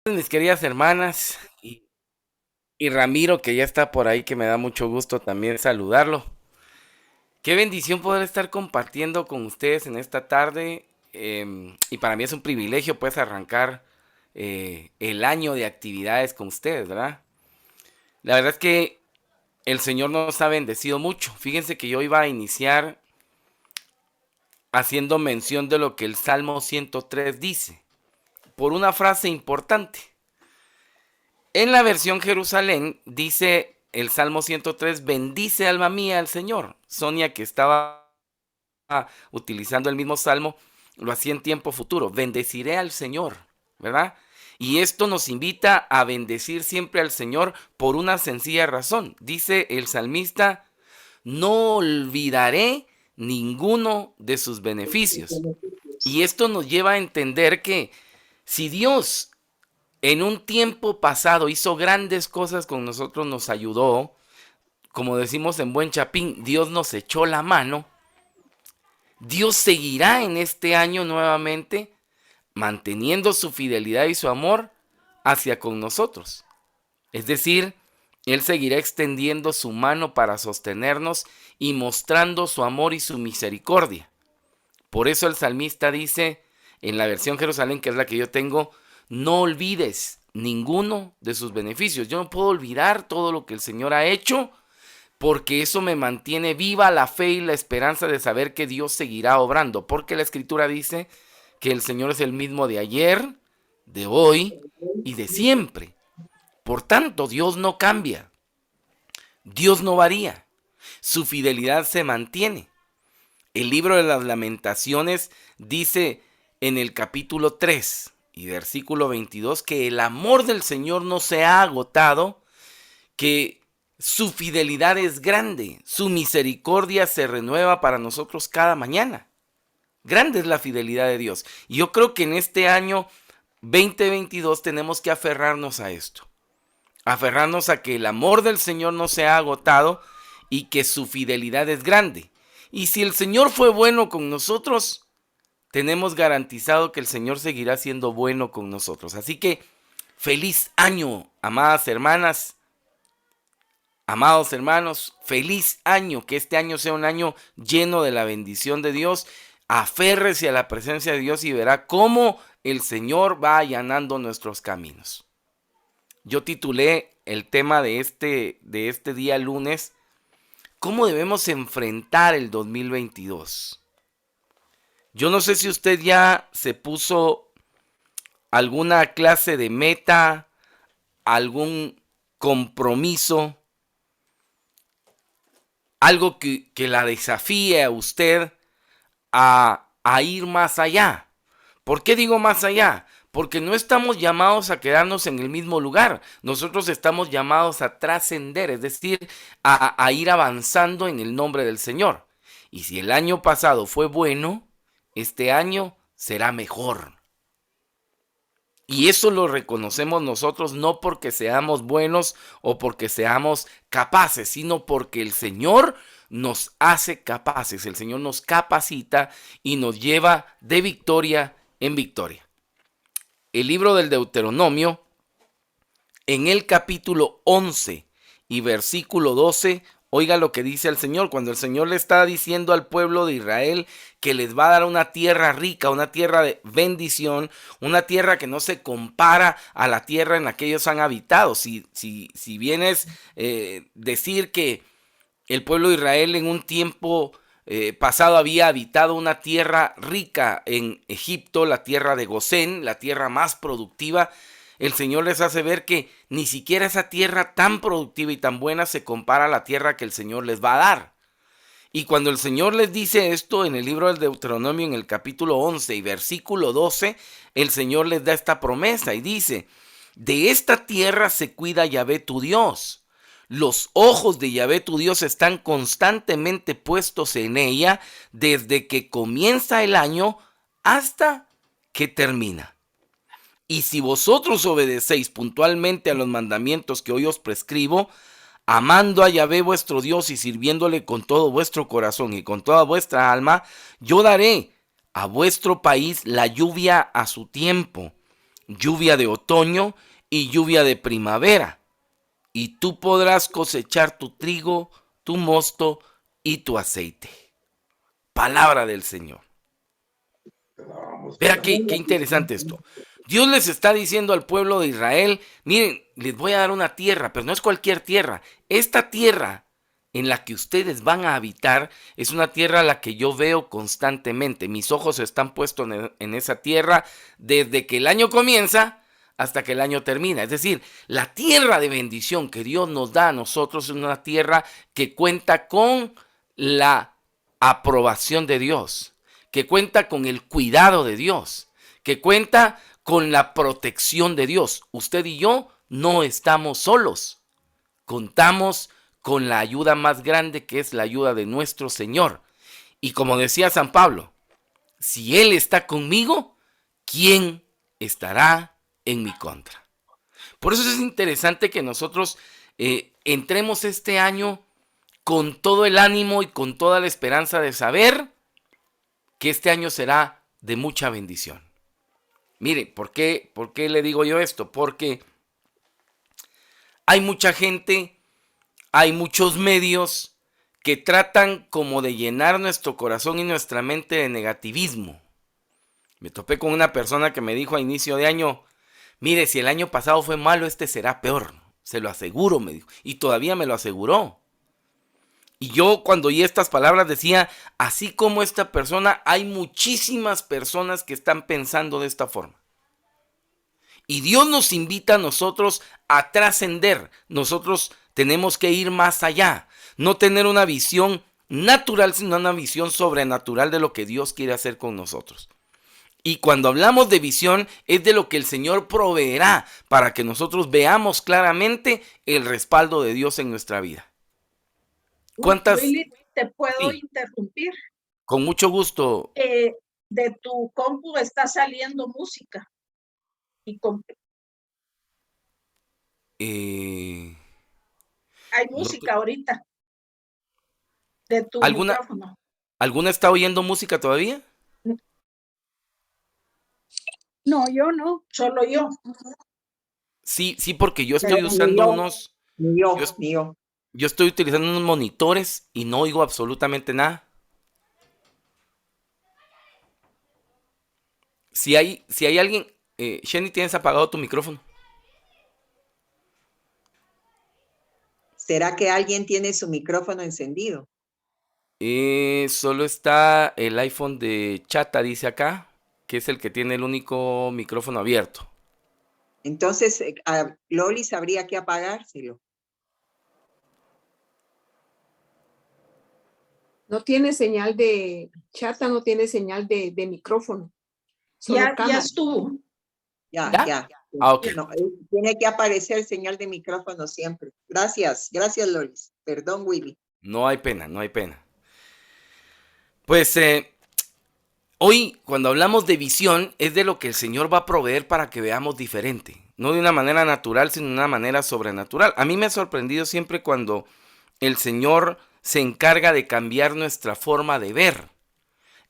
Mis queridas hermanas y Ramiro, que ya está por ahí, que me da mucho gusto también saludarlo. Qué bendición poder estar compartiendo con ustedes en esta tarde. Y para mí es un privilegio pues arrancar el año de actividades con ustedes, ¿verdad? La verdad es que el Señor nos ha bendecido mucho. Fíjense que yo iba a iniciar haciendo mención de lo que el Salmo 103 dice, por una frase importante. En la versión Jerusalén dice el Salmo 103, bendice alma mía al Señor. Sonia, que estaba utilizando el mismo salmo, lo hacía en tiempo futuro. Bendeciré al Señor, ¿verdad? Y esto nos invita a bendecir siempre al Señor por una sencilla razón. Dice el salmista, no olvidaré ninguno de sus beneficios. Y esto nos lleva a entender que si Dios en un tiempo pasado hizo grandes cosas con nosotros, nos ayudó, como decimos en buen chapín, Dios nos echó la mano, Dios seguirá en este año nuevamente manteniendo su fidelidad y su amor hacia con nosotros. Es decir, Él seguirá extendiendo su mano para sostenernos y mostrando su amor y su misericordia. Por eso el salmista dice, en la versión Jerusalén, que es la que yo tengo, no olvides ninguno de sus beneficios. Yo no puedo olvidar todo lo que el Señor ha hecho, porque eso me mantiene viva la fe y la esperanza de saber que Dios seguirá obrando, porque la Escritura dice que el Señor es el mismo de ayer, de hoy y de siempre. Por tanto, Dios no cambia, Dios no varía, su fidelidad se mantiene. El libro de las Lamentaciones dice en el capítulo 3 y versículo 22 que el amor del Señor no se ha agotado, que su fidelidad es grande, su misericordia se renueva para nosotros cada mañana. Grande es la fidelidad de Dios. Y yo creo que en este año 2022 tenemos que aferrarnos a esto. Aferrarnos a que el amor del Señor no se ha agotado y que su fidelidad es grande. Y si el Señor fue bueno con nosotros, tenemos garantizado que el Señor seguirá siendo bueno con nosotros. Así que feliz año, amadas hermanas, amados hermanos, feliz año, que este año sea un año lleno de la bendición de Dios. Aférrese a la presencia de Dios y verá cómo el Señor va allanando nuestros caminos. Yo titulé el tema de este día lunes, ¿cómo debemos enfrentar el 2022? Yo no sé si usted ya se puso alguna clase de meta, algún compromiso, algo que la desafíe a usted a ir más allá. ¿Por qué digo más allá? Porque no estamos llamados a quedarnos en el mismo lugar. Nosotros estamos llamados a trascender, es decir, a ir avanzando en el nombre del Señor. Y si el año pasado fue bueno, este año será mejor. Y eso lo reconocemos nosotros no porque seamos buenos o porque seamos capaces, sino porque el Señor nos hace capaces, el Señor nos capacita y nos lleva de victoria en victoria. El libro del Deuteronomio, en el capítulo 11 y versículo 12, oiga lo que dice el Señor, cuando el Señor le está diciendo al pueblo de Israel que les va a dar una tierra rica, una tierra de bendición, una tierra que no se compara a la tierra en la que ellos han habitado. Si bien es decir que el pueblo de Israel en un tiempo pasado había habitado una tierra rica en Egipto, la tierra de Gosén, la tierra más productiva, el Señor les hace ver que ni siquiera esa tierra tan productiva y tan buena se compara a la tierra que el Señor les va a dar. Y cuando el Señor les dice esto en el libro del Deuteronomio, en el capítulo 11 y versículo 12, el Señor les da esta promesa y dice, de esta tierra se cuida Yahvé tu Dios. Los ojos de Yahvé tu Dios están constantemente puestos en ella desde que comienza el año hasta que termina. Y si vosotros obedecéis puntualmente a los mandamientos que hoy os prescribo, amando a Yahvé vuestro Dios y sirviéndole con todo vuestro corazón y con toda vuestra alma, yo daré a vuestro país la lluvia a su tiempo, lluvia de otoño y lluvia de primavera, y tú podrás cosechar tu trigo, tu mosto y tu aceite. Palabra del Señor. Vea qué interesante esto. Dios les está diciendo al pueblo de Israel, miren, les voy a dar una tierra, pero no es cualquier tierra. Esta tierra en la que ustedes van a habitar es una tierra a la que yo veo constantemente. Mis ojos están puestos en esa tierra desde que el año comienza hasta que el año termina. Es decir, la tierra de bendición que Dios nos da a nosotros es una tierra que cuenta con la aprobación de Dios, que cuenta con el cuidado de Dios, que cuenta con la protección de Dios. Usted y yo no estamos solos. Contamos con la ayuda más grande, que es la ayuda de nuestro Señor. Y como decía San Pablo, si Él está conmigo, ¿quién estará en mi contra? Por eso es interesante que nosotros entremos este año con todo el ánimo y con toda la esperanza de saber que este año será de mucha bendición. Mire, ¿por qué le digo yo esto? Porque hay mucha gente, hay muchos medios que tratan como de llenar nuestro corazón y nuestra mente de negativismo. Me topé con una persona que me dijo a inicio de año, mire, si el año pasado fue malo, este será peor. Se lo aseguro, me dijo. Y todavía me lo aseguró. Y yo cuando oí estas palabras decía, así como esta persona, hay muchísimas personas que están pensando de esta forma. Y Dios nos invita a nosotros a trascender. Nosotros tenemos que ir más allá. No tener una visión natural, sino una visión sobrenatural de lo que Dios quiere hacer con nosotros. Y cuando hablamos de visión, es de lo que el Señor proveerá para que nosotros veamos claramente el respaldo de Dios en nuestra vida. ¿Cuántas? Willy, ¿te puedo Sí, interrumpir? con mucho gusto. De tu compu está saliendo música. Y hay música ahorita de tu micrófono. ¿Alguna está oyendo música todavía? No, yo no, solo yo. Sí, porque yo estoy usando unos... Yo estoy utilizando unos monitores y no oigo absolutamente nada. Si hay alguien... Shenny, ¿tienes apagado tu micrófono? ¿Será que alguien tiene su micrófono encendido? Solo está el iPhone de Chata, dice acá, que es el que tiene el único micrófono abierto. Entonces, a Lolis habría que apagárselo. No tiene señal de Chata, no tiene señal de micrófono. Ya estuvo. Ya. Okay. No, tiene que aparecer señal de micrófono siempre. Gracias, Lolis. Perdón, Willy. No hay pena. Pues hoy, cuando hablamos de visión, es de lo que el Señor va a proveer para que veamos diferente. No de una manera natural, sino de una manera sobrenatural. A mí me ha sorprendido siempre cuando el Señor se encarga de cambiar nuestra forma de ver.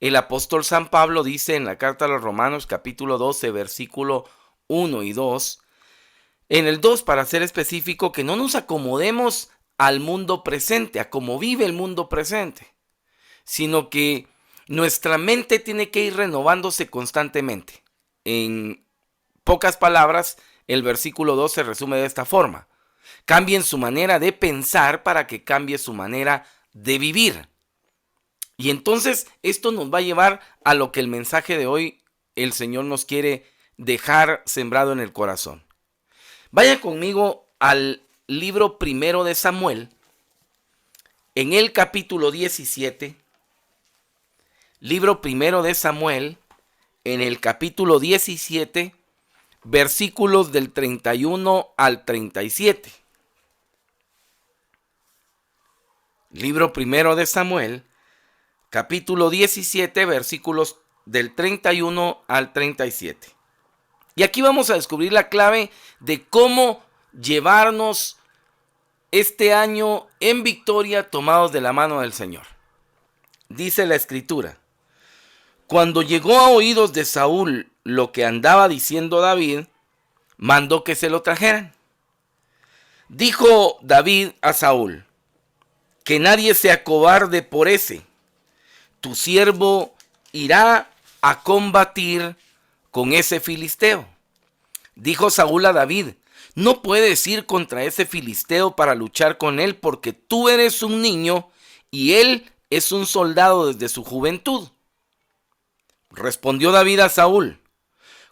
El apóstol San Pablo dice en la carta a los Romanos, capítulo 12, versículo 1 y 2, en el 2, para ser específico, que no nos acomodemos al mundo presente, a cómo vive el mundo presente, sino que nuestra mente tiene que ir renovándose constantemente. En pocas palabras, el versículo 2 se resume de esta forma: cambien su manera de pensar para que cambie su manera de vivir. Y entonces esto nos va a llevar a lo que el mensaje de hoy el Señor nos quiere dejar sembrado en el corazón. Vaya conmigo al libro primero de Samuel, en el capítulo 17. Libro primero de Samuel, en el capítulo 17, versículos del 31 al 37. Libro primero de Samuel, capítulo 17, versículos del 31 al 37. Y aquí vamos a descubrir la clave de cómo llevarnos este año en victoria tomados de la mano del Señor. Dice la Escritura: cuando llegó a oídos de Saúl lo que andaba diciendo David, mandó que se lo trajeran. Dijo David a Saúl: que nadie se acobarde por ese. Tu siervo irá a combatir con ese filisteo. Dijo Saúl a David: no puedes ir contra ese filisteo para luchar con él, porque tú eres un niño y él es un soldado desde su juventud. Respondió David a Saúl: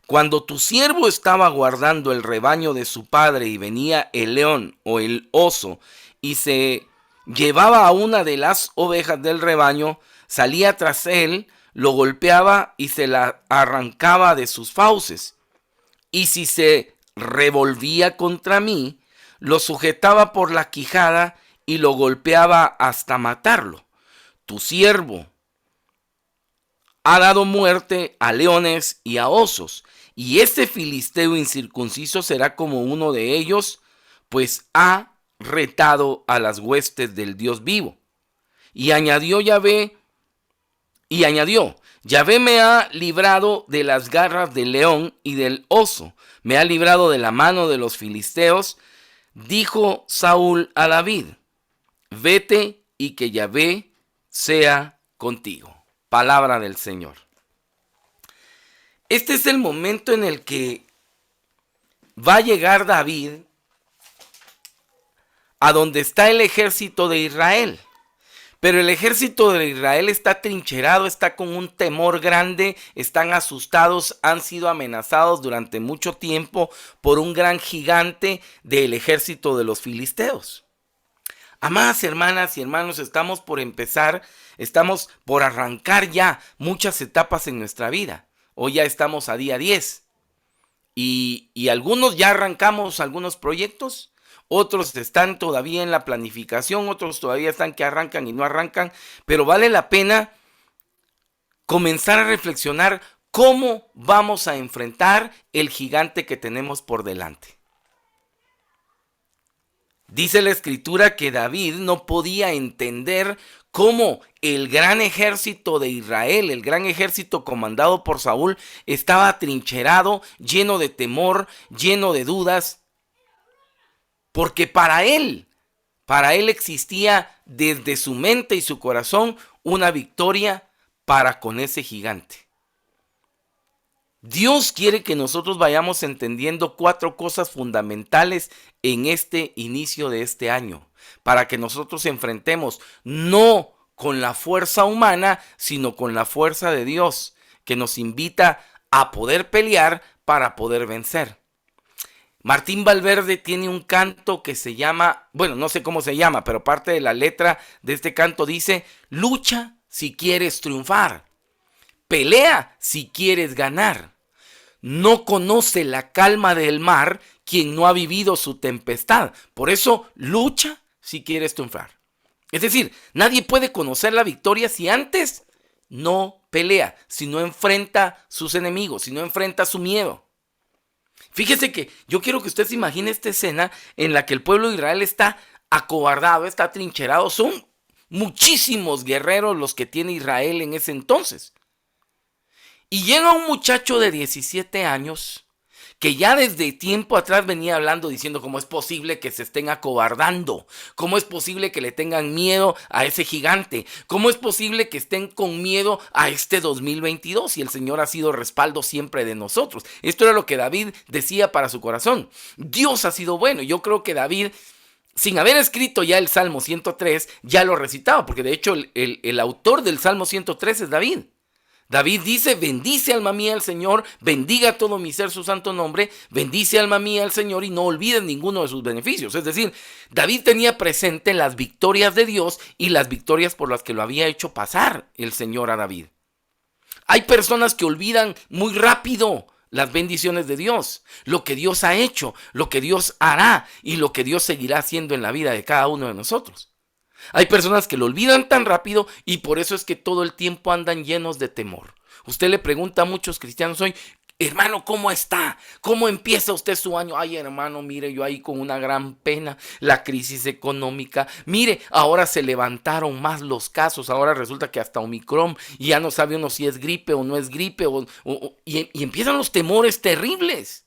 cuando tu siervo estaba guardando el rebaño de su padre y venía el león o el oso y se llevaba a una de las ovejas del rebaño, salía tras él, lo golpeaba y se la arrancaba de sus fauces. Y si se revolvía contra mí, lo sujetaba por la quijada y lo golpeaba hasta matarlo. Tu siervo ha dado muerte a leones y a osos, y este filisteo incircunciso será como uno de ellos, pues ha retado a las huestes del Dios vivo. Y añadió, Yahvé me ha librado de las garras del león y del oso, me ha librado de la mano de los filisteos. Dijo Saúl a David: vete y que Yahvé sea contigo. Palabra del Señor. Este es el momento en el que va a llegar David a donde está el ejército de Israel. Pero el ejército de Israel está trincherado, está con un temor grande, están asustados, han sido amenazados durante mucho tiempo por un gran gigante del ejército de los filisteos. Amadas hermanas y hermanos, estamos por empezar, estamos por arrancar ya muchas etapas en nuestra vida. Hoy ya estamos a día 10 y algunos ya arrancamos algunos proyectos, otros están todavía en la planificación, otros todavía están que arrancan y no arrancan, pero vale la pena comenzar a reflexionar cómo vamos a enfrentar el gigante que tenemos por delante. Dice la Escritura que David no podía entender cómo el gran ejército de Israel, el gran ejército comandado por Saúl, estaba atrincherado, lleno de temor, lleno de dudas, porque para él existía desde su mente y su corazón una victoria para con ese gigante. Dios quiere que nosotros vayamos entendiendo 4 cosas fundamentales en este inicio de este año, para que nosotros enfrentemos no con la fuerza humana, sino con la fuerza de Dios, que nos invita a poder pelear para poder vencer. Martín Valverde tiene un canto que se llama, bueno, no sé cómo se llama, pero parte de la letra de este canto dice: lucha si quieres triunfar, pelea si quieres ganar. No conoce la calma del mar quien no ha vivido su tempestad. Por eso, lucha si quieres triunfar. Es decir, nadie puede conocer la victoria si antes no pelea, si no enfrenta sus enemigos, si no enfrenta su miedo. Fíjese que yo quiero que usted se imagine esta escena en la que el pueblo de Israel está acobardado, está atrincherado. Son muchísimos guerreros los que tiene Israel en ese entonces. Y llega un muchacho de 17 años que ya desde tiempo atrás venía hablando, diciendo cómo es posible que se estén acobardando, cómo es posible que le tengan miedo a ese gigante, cómo es posible que estén con miedo a este 2022, y el Señor ha sido respaldo siempre de nosotros. Esto era lo que David decía para su corazón. Dios ha sido bueno. Yo creo que David, sin haber escrito ya el Salmo 103, ya lo recitaba, porque de hecho el autor del Salmo 103 es David. David dice: bendice alma mía al Señor, bendiga todo mi ser su santo nombre, bendice alma mía al Señor y no olvides ninguno de sus beneficios. Es decir, David tenía presente las victorias de Dios y las victorias por las que lo había hecho pasar el Señor a David. Hay personas que olvidan muy rápido las bendiciones de Dios, lo que Dios ha hecho, lo que Dios hará y lo que Dios seguirá haciendo en la vida de cada uno de nosotros. Hay personas que lo olvidan tan rápido y por eso es que todo el tiempo andan llenos de temor. Usted le pregunta a muchos cristianos hoy: Hermano, ¿cómo está? ¿Cómo empieza usted su año? Ay, hermano, mire, yo ahí con una gran pena, la crisis económica. Mire, ahora se levantaron más los casos. Ahora resulta que hasta Omicron y ya no sabe uno si es gripe o no es gripe. Y empiezan los temores terribles.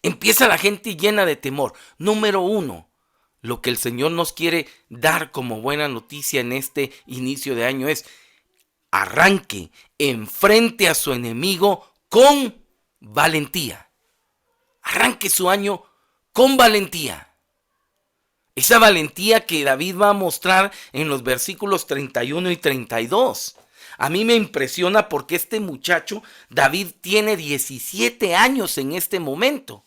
Empieza la gente llena de temor. Número uno, lo que el Señor nos quiere dar como buena noticia en este inicio de año es: arranque, enfrente a su enemigo con valentía. Arranque su año con valentía. Esa valentía que David va a mostrar en los versículos 31 y 32. A mí me impresiona porque este muchacho, David, tiene 17 años en este momento.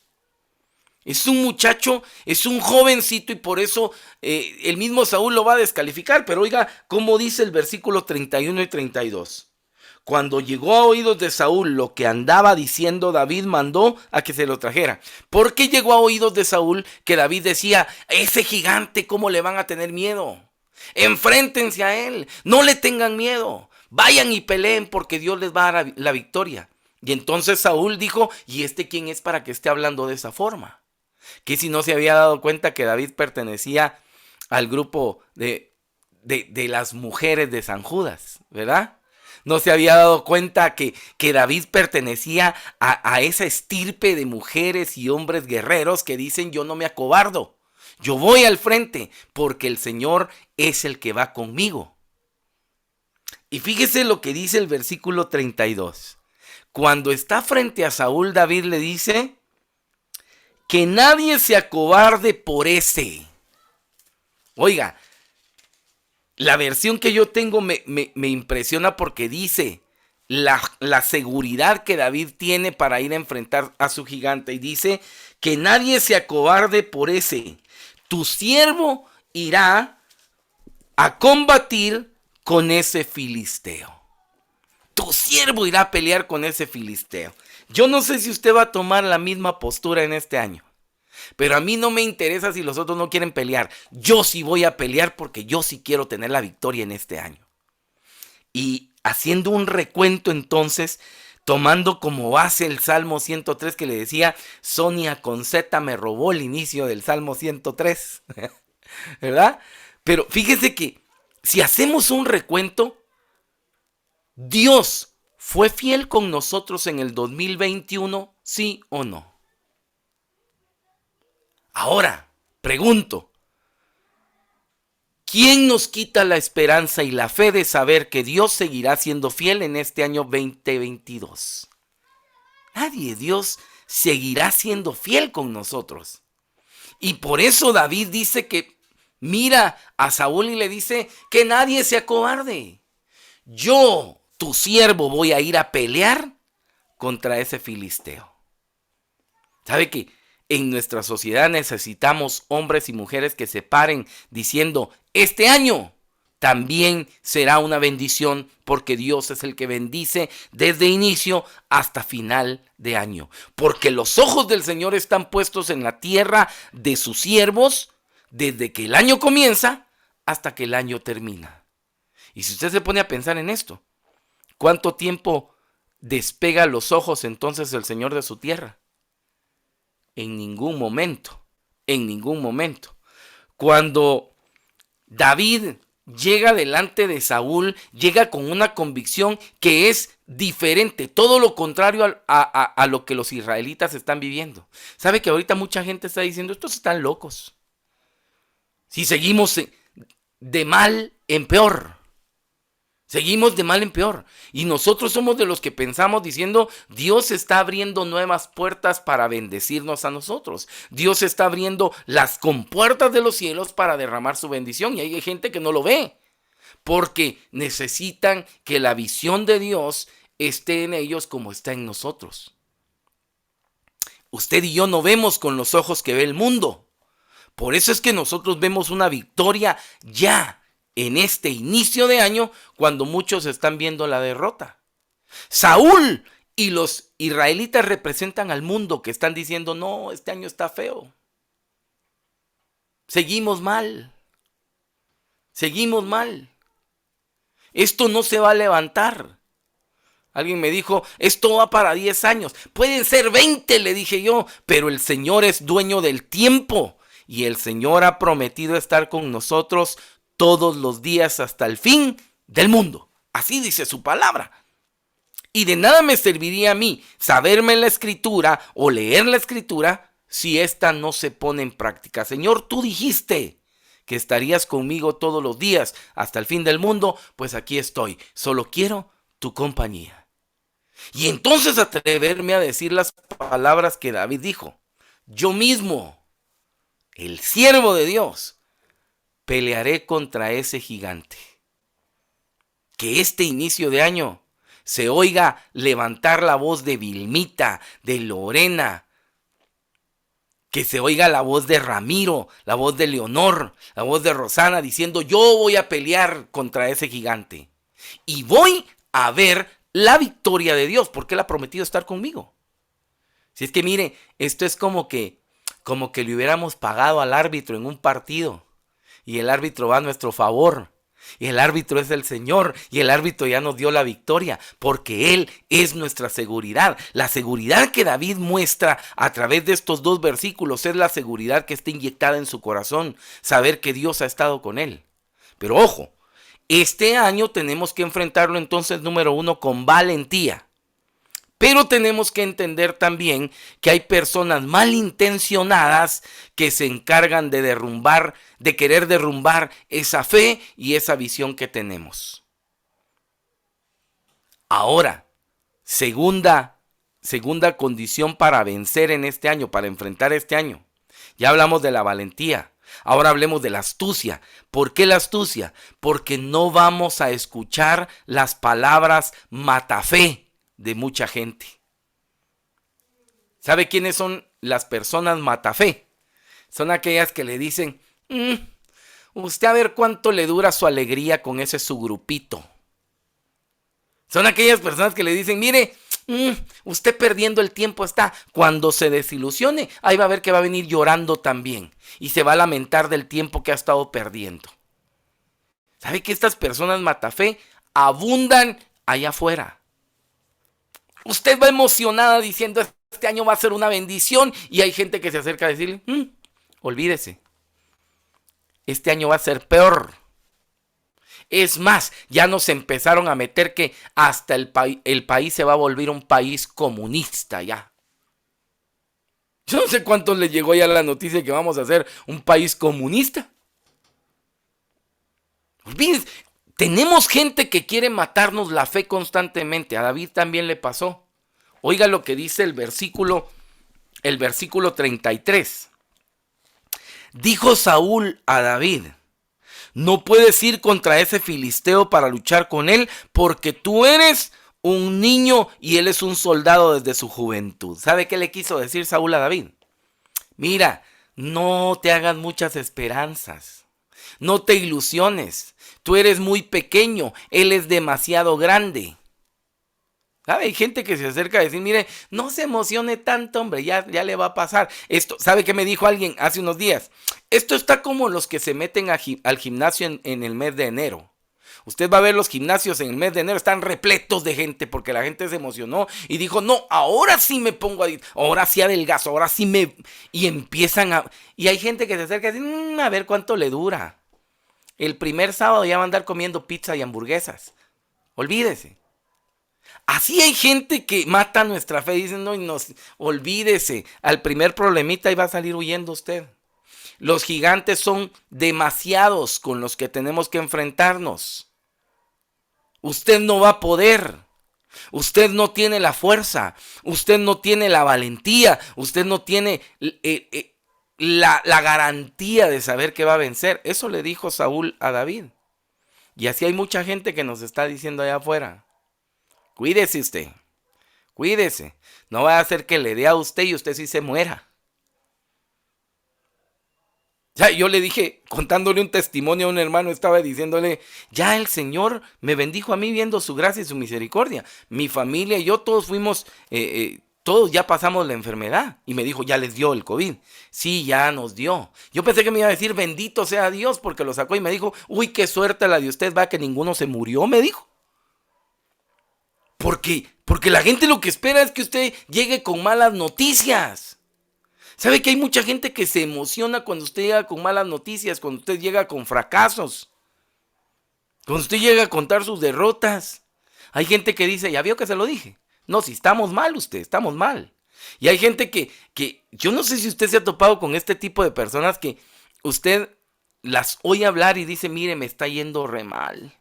Es un muchacho, es un jovencito y por eso el mismo Saúl lo va a descalificar. Pero oiga cómo dice el versículo 31 y 32. Cuando llegó a oídos de Saúl lo que andaba diciendo, David mandó a que se lo trajera. ¿Por qué llegó a oídos de Saúl que David decía: ese gigante, cómo le van a tener miedo? Enfréntense a él, no le tengan miedo, vayan y peleen porque Dios les va a dar la victoria. Y entonces Saúl dijo: ¿y este quién es para que esté hablando de esa forma? Que si no se había dado cuenta que David pertenecía al grupo de las mujeres de San Judas, ¿verdad? No se había dado cuenta que David pertenecía a esa estirpe de mujeres y hombres guerreros que dicen: yo no me acobardo, yo voy al frente porque el Señor es el que va conmigo. Y fíjese lo que dice el versículo 32. Cuando está frente a Saúl, David le dice: que nadie se acobarde por ese. Oiga, la versión que yo tengo me impresiona porque dice la seguridad que David tiene para ir a enfrentar a su gigante. Y dice: que nadie se acobarde por ese. Tu siervo irá a combatir con ese filisteo. Tu siervo irá a pelear con ese filisteo. Yo no sé si usted va a tomar la misma postura en este año, pero a mí no me interesa si los otros no quieren pelear. Yo sí voy a pelear porque yo sí quiero tener la victoria en este año. Y haciendo un recuento entonces, tomando como base el Salmo 103 que le decía, Sonia con Z me robó el inicio del Salmo 103, ¿verdad? Pero fíjese que si hacemos un recuento, Dios fue fiel con nosotros en el 2021, ¿sí o no? Ahora, pregunto, ¿quién nos quita la esperanza y la fe de saber que Dios seguirá siendo fiel en este año 2022? Nadie. Dios seguirá siendo fiel con nosotros. Y por eso David dice que mira a Saúl y le dice: que nadie se acobarde. Yo, tu siervo, voy a ir a pelear contra ese filisteo. ¿Sabe que en nuestra sociedad necesitamos hombres y mujeres que se paren diciendo: este año también será una bendición porque Dios es el que bendice desde inicio hasta final de año? Porque los ojos del Señor están puestos en la tierra de sus siervos desde que el año comienza hasta que el año termina. Y si usted se pone a pensar en esto, ¿cuánto tiempo despega los ojos entonces el Señor de su tierra? En ningún momento, en ningún momento. Cuando David llega delante de Saúl, llega con una convicción que es diferente, todo lo contrario a lo que los israelitas están viviendo. ¿Sabe que ahorita mucha gente está diciendo: estos están locos? Si seguimos de mal en peor. Seguimos de mal en peor. Y nosotros somos de los que pensamos diciendo: Dios está abriendo nuevas puertas para bendecirnos a nosotros. Dios está abriendo las compuertas de los cielos para derramar su bendición. Y hay gente que no lo ve, porque necesitan que la visión de Dios esté en ellos como está en nosotros. Usted y yo no vemos con los ojos que ve el mundo. Por eso es que nosotros vemos una victoria ya en este inicio de año, cuando muchos están viendo la derrota. Saúl y los israelitas representan al mundo, que están diciendo: no, este año está feo. Seguimos mal. Seguimos mal. Esto no se va a levantar. Alguien me dijo, esto va para 10 años. Pueden ser 20, le dije yo, pero el Señor es dueño del tiempo. Y el Señor ha prometido estar con nosotros todos los días hasta el fin del mundo. Así dice su palabra. Y de nada me serviría a mí saberme la escritura o leer la escritura si esta no se pone en práctica. Señor, tú dijiste que estarías conmigo todos los días hasta el fin del mundo, pues aquí estoy. Solo quiero tu compañía. Y entonces atreverme a decir las palabras que David dijo. Yo mismo, el siervo de Dios, pelearé contra ese gigante. Que este inicio de año se oiga levantar la voz de Vilmita, de Lorena, que se oiga la voz de Ramiro, la voz de Leonor, la voz de Rosana diciendo, yo voy a pelear contra ese gigante y voy a ver la victoria de Dios, porque Él ha prometido estar conmigo. Si es que mire, esto es como que le hubiéramos pagado al árbitro en un partido y el árbitro va a nuestro favor. Y el árbitro es el Señor y el árbitro ya nos dio la victoria porque Él es nuestra seguridad. La seguridad que David muestra a través de estos 2 versículos es la seguridad que está inyectada en su corazón, saber que Dios ha estado con él. Pero ojo, este año tenemos que enfrentarlo entonces, número 1, con valentía. Pero tenemos que entender también que hay personas malintencionadas que se encargan de querer derrumbar esa fe y esa visión que tenemos. Ahora, segunda condición para vencer en este año, para enfrentar este año. Ya hablamos de la valentía. Ahora hablemos de la astucia. ¿Por qué la astucia? Porque no vamos a escuchar las palabras matafé de mucha gente. ¿Sabe quiénes son las personas matafé? Son aquellas que le dicen, usted a ver cuánto le dura su alegría con ese su grupito. Son aquellas personas que le dicen, mire, usted perdiendo el tiempo está. Cuando se desilusione, ahí va a ver que va a venir llorando también y se va a lamentar del tiempo que ha estado perdiendo. ¿Sabe que estas personas matafé abundan allá afuera? Usted va emocionada diciendo, este año va a ser una bendición, y hay gente que se acerca a decirle, olvídese, este año va a ser peor. Es más, ya nos empezaron a meter que hasta el país se va a volver un país comunista ya. Yo no sé cuántos les llegó ya la noticia que vamos a ser un país comunista. Olvídense. Tenemos gente que quiere matarnos la fe constantemente. A David también le pasó. Oiga lo que dice el versículo 33. Dijo Saúl a David, no puedes ir contra ese filisteo para luchar con él, porque tú eres un niño y él es un soldado desde su juventud. ¿Sabe qué le quiso decir Saúl a David? Mira, no te hagas muchas esperanzas. No te ilusiones. Tú eres muy pequeño, él es demasiado grande. ¿Sabe? Hay gente que se acerca a decir, mire, no se emocione tanto, hombre, ya le va a pasar. Esto, ¿sabe qué me dijo alguien hace unos días? Esto está como los que se meten al gimnasio en el mes de enero. Usted va a ver los gimnasios en el mes de enero, están repletos de gente porque la gente se emocionó y dijo, no, ahora sí me pongo ahora sí adelgazo, ahora sí me... Y empiezan a... Y hay gente que se acerca a decir, a ver cuánto le dura. El primer sábado ya va a andar comiendo pizza y hamburguesas. Olvídese. Así hay gente que mata nuestra fe, dicen, no, olvídese, al primer problemita ahí va a salir huyendo usted. Los gigantes son demasiados con los que tenemos que enfrentarnos. Usted no va a poder. Usted no tiene la fuerza. Usted no tiene la valentía. Usted no tiene la garantía de saber que va a vencer. Eso le dijo Saúl a David. Y así hay mucha gente que nos está diciendo allá afuera. Cuídese usted. Cuídese. No vaya a hacer que le dé a usted y usted sí se muera. Ya, yo le dije, contándole un testimonio a un hermano, estaba diciéndole, ya el Señor me bendijo a mí viendo su gracia y su misericordia. Mi familia y yo todos fuimos, todos ya pasamos la enfermedad. Y me dijo, ya les dio el COVID. Sí, ya nos dio. Yo pensé que me iba a decir, bendito sea Dios, porque lo sacó y me dijo, uy, qué suerte la de usted, va que ninguno se murió, me dijo. Porque Porque la gente lo que espera es que usted llegue con malas noticias. ¿Sabe que hay mucha gente que se emociona cuando usted llega con malas noticias, cuando usted llega con fracasos, cuando usted llega a contar sus derrotas? Hay gente que dice, ya vio que se lo dije. No, si estamos mal estamos mal. Y hay gente que yo no sé si usted se ha topado con este tipo de personas que usted las oye hablar y dice, mire, me está yendo re mal.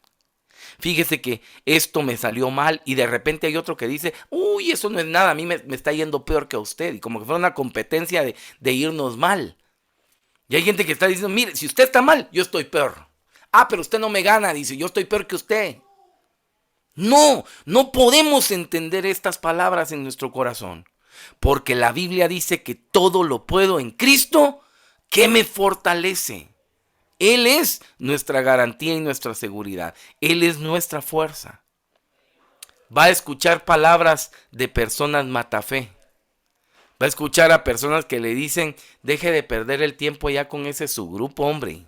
Fíjese que esto me salió mal, y de repente hay otro que dice, uy, eso no es nada, a mí me está yendo peor que a usted, y como que fuera una competencia de irnos mal. Y hay gente que está diciendo, mire, si usted está mal, yo estoy peor. Ah, pero usted no me gana, dice, yo estoy peor que usted. No podemos entender estas palabras en nuestro corazón, porque la Biblia dice que todo lo puedo en Cristo que me fortalece. Él es nuestra garantía y nuestra seguridad. Él es nuestra fuerza. Va a escuchar palabras de personas matafé. Va a escuchar a personas que le dicen, deje de perder el tiempo ya con ese su grupo, hombre.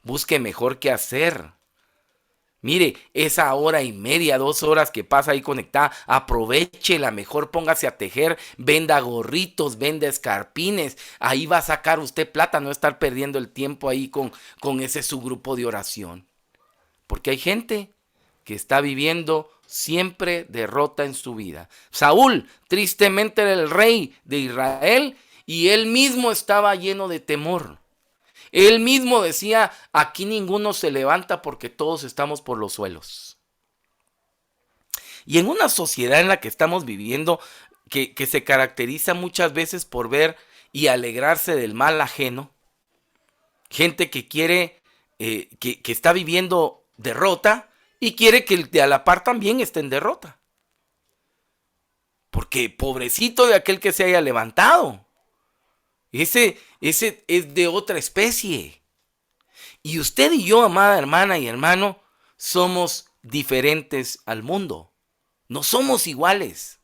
Busque mejor qué hacer. Mire, esa hora y media, 2 horas que pasa ahí conectada, aprovéchela, mejor póngase a tejer, venda gorritos, venda escarpines, ahí va a sacar usted plata, no estar perdiendo el tiempo ahí con ese su grupo de oración. Porque hay gente que está viviendo siempre derrota en su vida. Saúl, tristemente, era el rey de Israel y él mismo estaba lleno de temor. Él mismo decía, aquí ninguno se levanta porque todos estamos por los suelos. Y en una sociedad en la que estamos viviendo, que se caracteriza muchas veces por ver y alegrarse del mal ajeno, gente que quiere, que está viviendo derrota y quiere que el de a la par también esté en derrota. Porque pobrecito de aquel que se haya levantado. Ese es de otra especie. Y usted y yo, amada hermana y hermano, somos diferentes al mundo. No somos iguales.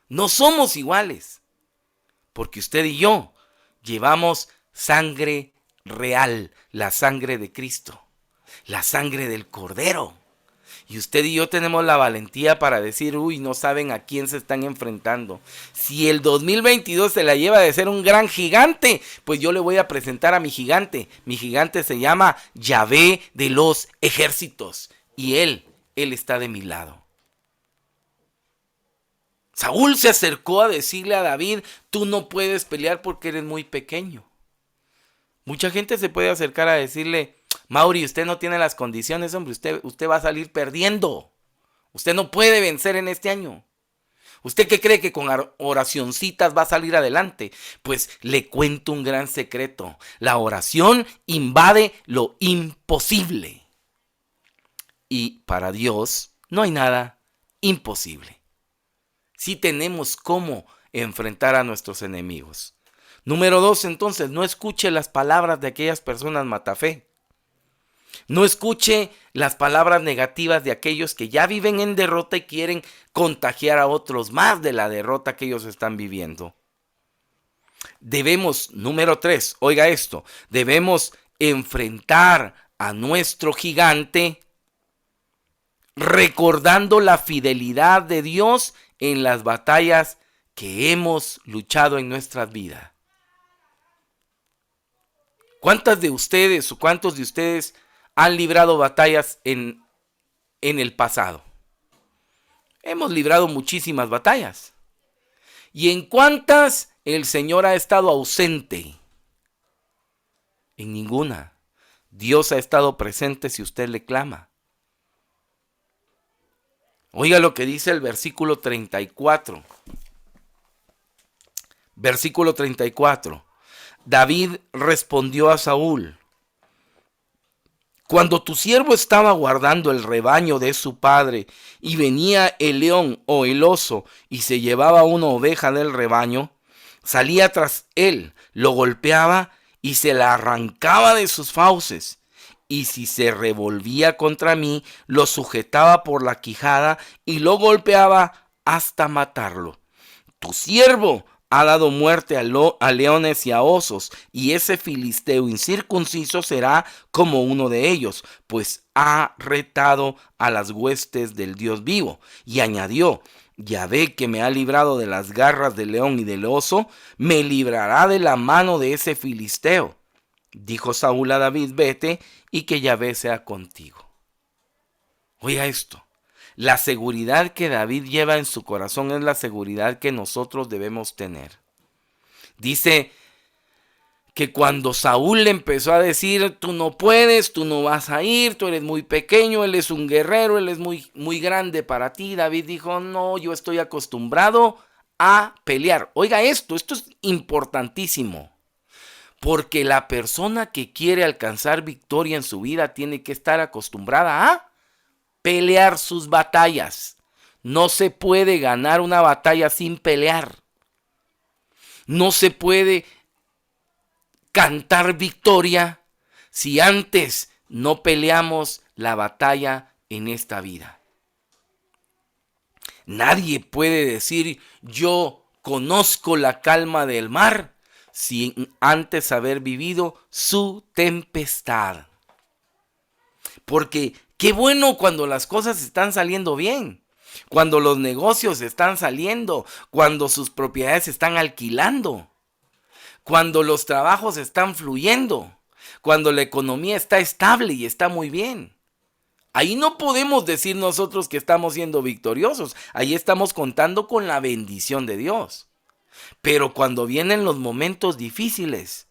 No somos iguales. Porque usted y yo llevamos sangre real, la sangre de Cristo, la sangre del Cordero. Y usted y yo tenemos la valentía para decir, uy, no saben a quién se están enfrentando. Si el 2022 se la lleva de ser un gran gigante, pues yo le voy a presentar a mi gigante. Mi gigante se llama Yahvé de los ejércitos. Y él está de mi lado. Saúl se acercó a decirle a David, tú no puedes pelear porque eres muy pequeño. Mucha gente se puede acercar a decirle, Mauri, usted no tiene las condiciones, hombre, usted va a salir perdiendo. Usted no puede vencer en este año. ¿Usted qué cree que con oracioncitas va a salir adelante? Pues le cuento un gran secreto. La oración invade lo imposible. Y para Dios no hay nada imposible. Sí tenemos cómo enfrentar a nuestros enemigos. Número 2, entonces, no escuche las palabras de aquellas personas matafé. No escuche las palabras negativas de aquellos que ya viven en derrota y quieren contagiar a otros más de la derrota que ellos están viviendo. Debemos, número 3, oiga esto, debemos enfrentar a nuestro gigante recordando la fidelidad de Dios en las batallas que hemos luchado en nuestras vidas. ¿Cuántas de ustedes o cuántos de ustedes han librado batallas en el pasado? Hemos librado muchísimas batallas. ¿Y en cuántas el Señor ha estado ausente? En ninguna. Dios ha estado presente si usted le clama. Oiga lo que dice el versículo 34. Versículo 34. David respondió a Saúl: cuando tu siervo estaba guardando el rebaño de su padre y venía el león o el oso y se llevaba una oveja del rebaño, salía tras él, lo golpeaba y se la arrancaba de sus fauces. Y si se revolvía contra mí, lo sujetaba por la quijada y lo golpeaba hasta matarlo. Tu siervo ha dado muerte a leones y a osos, y ese filisteo incircunciso será como uno de ellos, pues ha retado a las huestes del Dios vivo. Y añadió: Yahvé, que me ha librado de las garras del león y del oso, me librará de la mano de ese filisteo. Dijo Saúl a David: vete, y que Yahvé sea contigo. Oiga esto. La seguridad que David lleva en su corazón es la seguridad que nosotros debemos tener. Dice que cuando Saúl le empezó a decir: tú no puedes, tú no vas a ir, tú eres muy pequeño, él es un guerrero, él es muy grande para ti, David dijo: no, yo estoy acostumbrado a pelear. Oiga esto es importantísimo, porque la persona que quiere alcanzar victoria en su vida tiene que estar acostumbrada a pelear sus batallas. No se puede ganar una batalla sin pelear. No se puede cantar victoria si antes no peleamos la batalla en esta vida. Nadie puede decir: yo conozco la calma del mar, sin antes haber vivido su tempestad. Porque qué bueno cuando las cosas están saliendo bien, cuando los negocios están saliendo, cuando sus propiedades se están alquilando, cuando los trabajos están fluyendo, cuando la economía está estable y está muy bien. Ahí no podemos decir nosotros que estamos siendo victoriosos, ahí estamos contando con la bendición de Dios. Pero cuando vienen los momentos difíciles,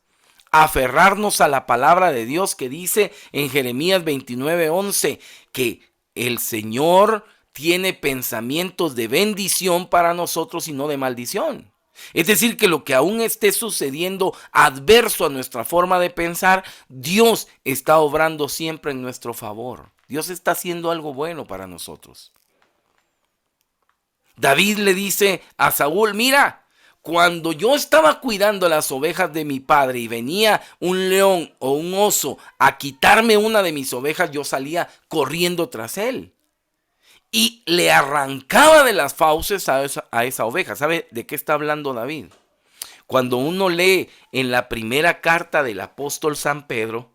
aferrarnos a la palabra de Dios que dice en Jeremías 29:11 que el Señor tiene pensamientos de bendición para nosotros y no de maldición. Es decir, que lo que aún esté sucediendo adverso a nuestra forma de pensar, Dios está obrando siempre en nuestro favor. Dios está haciendo algo bueno para nosotros. David le dice a Saúl: mira, cuando yo estaba cuidando las ovejas de mi padre y venía un león o un oso a quitarme una de mis ovejas, yo salía corriendo tras él y le arrancaba de las fauces a esa oveja. ¿Sabe de qué está hablando David? Cuando uno lee en la primera carta del apóstol San Pedro,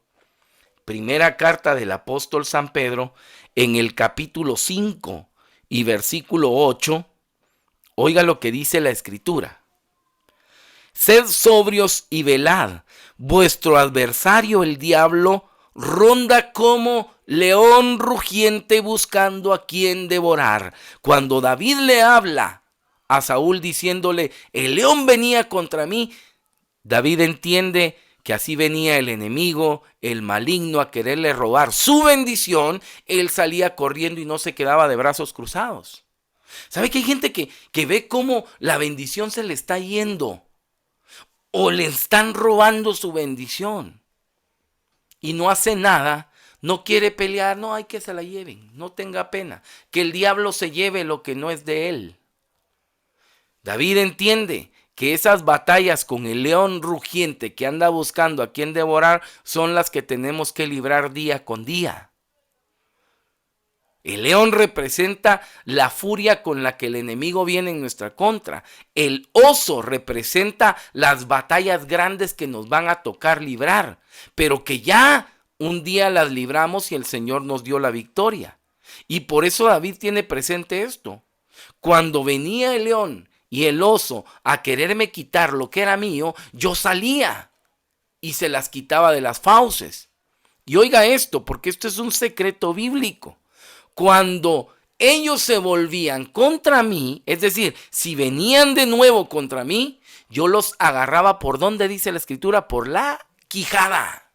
en el capítulo 5 y versículo 8, oiga lo que dice la escritura. Sed sobrios y velad. Vuestro adversario, el diablo, ronda como león rugiente buscando a quien devorar. Cuando David le habla a Saúl diciéndole: el león venía contra mí, David entiende que así venía el enemigo, el maligno, a quererle robar su bendición. Él salía corriendo y no se quedaba de brazos cruzados. ¿Sabe que hay gente que ve cómo la bendición se le está yendo? O le están robando su bendición y no hace nada, no quiere pelear, no hay que se la lleven, no tenga pena, que el diablo se lleve lo que no es de él. David entiende que esas batallas con el león rugiente que anda buscando a quien devorar son las que tenemos que librar día con día. El león representa la furia con la que el enemigo viene en nuestra contra. El oso representa las batallas grandes que nos van a tocar librar, pero que ya un día las libramos y el Señor nos dio la victoria. Y por eso David tiene presente esto. Cuando venía el león y el oso a quererme quitar lo que era mío, yo salía y se las quitaba de las fauces. Y oiga esto, porque esto es un secreto bíblico. Cuando ellos se volvían contra mí, es decir, si venían de nuevo contra mí, yo los agarraba ¿por dónde dice la escritura? Por la quijada.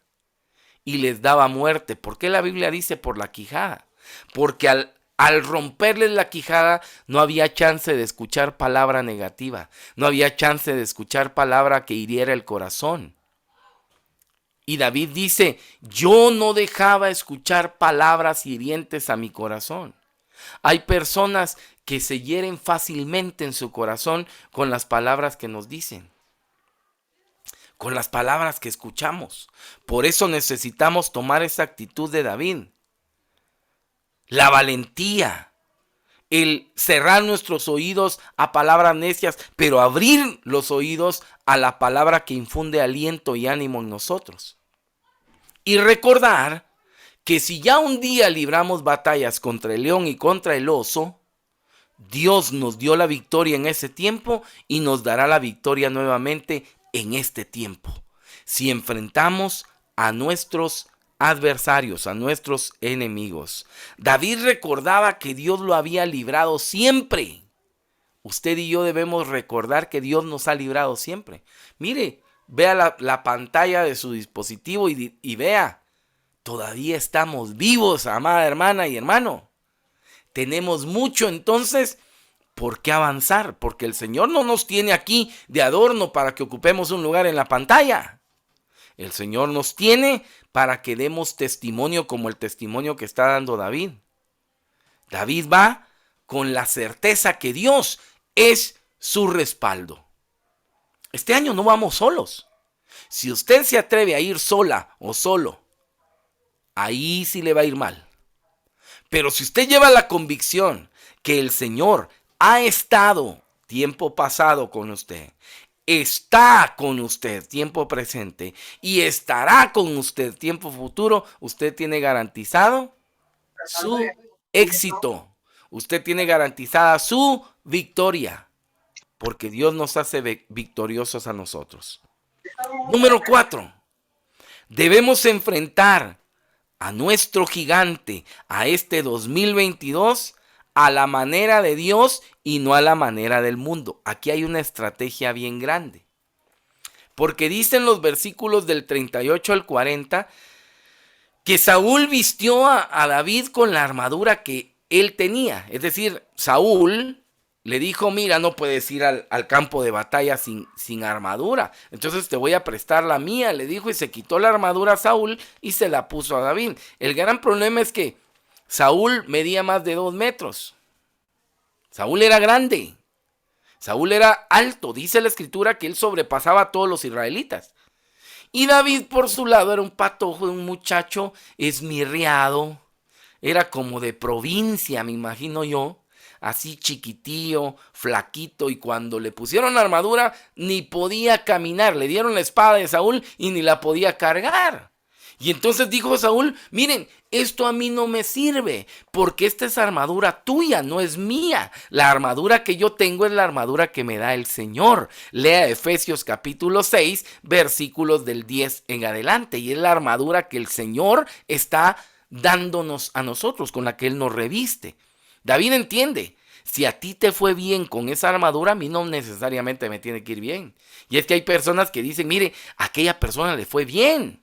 Y les daba muerte. ¿Por qué la Biblia dice por la quijada? Porque al romperles la quijada no había chance de escuchar palabra negativa. No había chance de escuchar palabra que hiriera el corazón. Y David dice: yo no dejaba escuchar palabras hirientes a mi corazón. Hay personas que se hieren fácilmente en su corazón con las palabras que nos dicen, con las palabras que escuchamos. Por eso necesitamos tomar esa actitud de David. La valentía, el cerrar nuestros oídos a palabras necias, pero abrir los oídos a la palabra que infunde aliento y ánimo en nosotros. Y recordar que si ya un día libramos batallas contra el león y contra el oso, Dios nos dio la victoria en ese tiempo y nos dará la victoria nuevamente en este tiempo. Si enfrentamos a nuestros adversarios, a nuestros enemigos. David recordaba que Dios lo había librado siempre. Usted y yo debemos recordar que Dios nos ha librado siempre. Mire, vea la pantalla de su dispositivo y vea, todavía estamos vivos, amada hermana y hermano. Tenemos mucho entonces por qué avanzar, porque el Señor no nos tiene aquí de adorno para que ocupemos un lugar en la pantalla. El Señor nos tiene para que demos testimonio como el testimonio que está dando David. David va con la certeza que Dios es su respaldo. Este año no vamos solos. Si usted se atreve a ir sola o solo, ahí sí le va a ir mal. Pero si usted lleva la convicción que el Señor ha estado tiempo pasado con usted, está con usted tiempo presente y estará con usted tiempo futuro, usted tiene garantizado su éxito. Usted tiene garantizada su victoria, porque Dios nos hace victoriosos a nosotros. Número 4. Debemos enfrentar a nuestro gigante, a este 2022, a la manera de Dios y no a la manera del mundo. Aquí hay una estrategia bien grande. Porque dicen los versículos del 38 al 40 que Saúl vistió a David con la armadura que él tenía. Es decir, Saúl le dijo, mira, no puedes ir al campo de batalla sin armadura. Entonces te voy a prestar la mía, le dijo, y se quitó la armadura a Saúl y se la puso a David. El gran problema es que Saúl medía más de 2 metros. Saúl era grande. Saúl era alto. Dice la escritura que él sobrepasaba a todos los israelitas. Y David, por su lado, era un patojo, un muchacho esmirriado. Era como de provincia, me imagino yo. Así chiquitillo, flaquito. Y cuando le pusieron la armadura, ni podía caminar. Le dieron la espada de Saúl y ni la podía cargar. Y entonces dijo Saúl, miren, esto a mí no me sirve, porque esta es armadura tuya, no es mía. La armadura que yo tengo es la armadura que me da el Señor. Lea Efesios capítulo 6, versículos del 10 en adelante. Y es la armadura que el Señor está dándonos a nosotros, con la que Él nos reviste. David entiende, si a ti te fue bien con esa armadura, a mí no necesariamente me tiene que ir bien. Y es que hay personas que dicen, mire, a aquella persona le fue bien.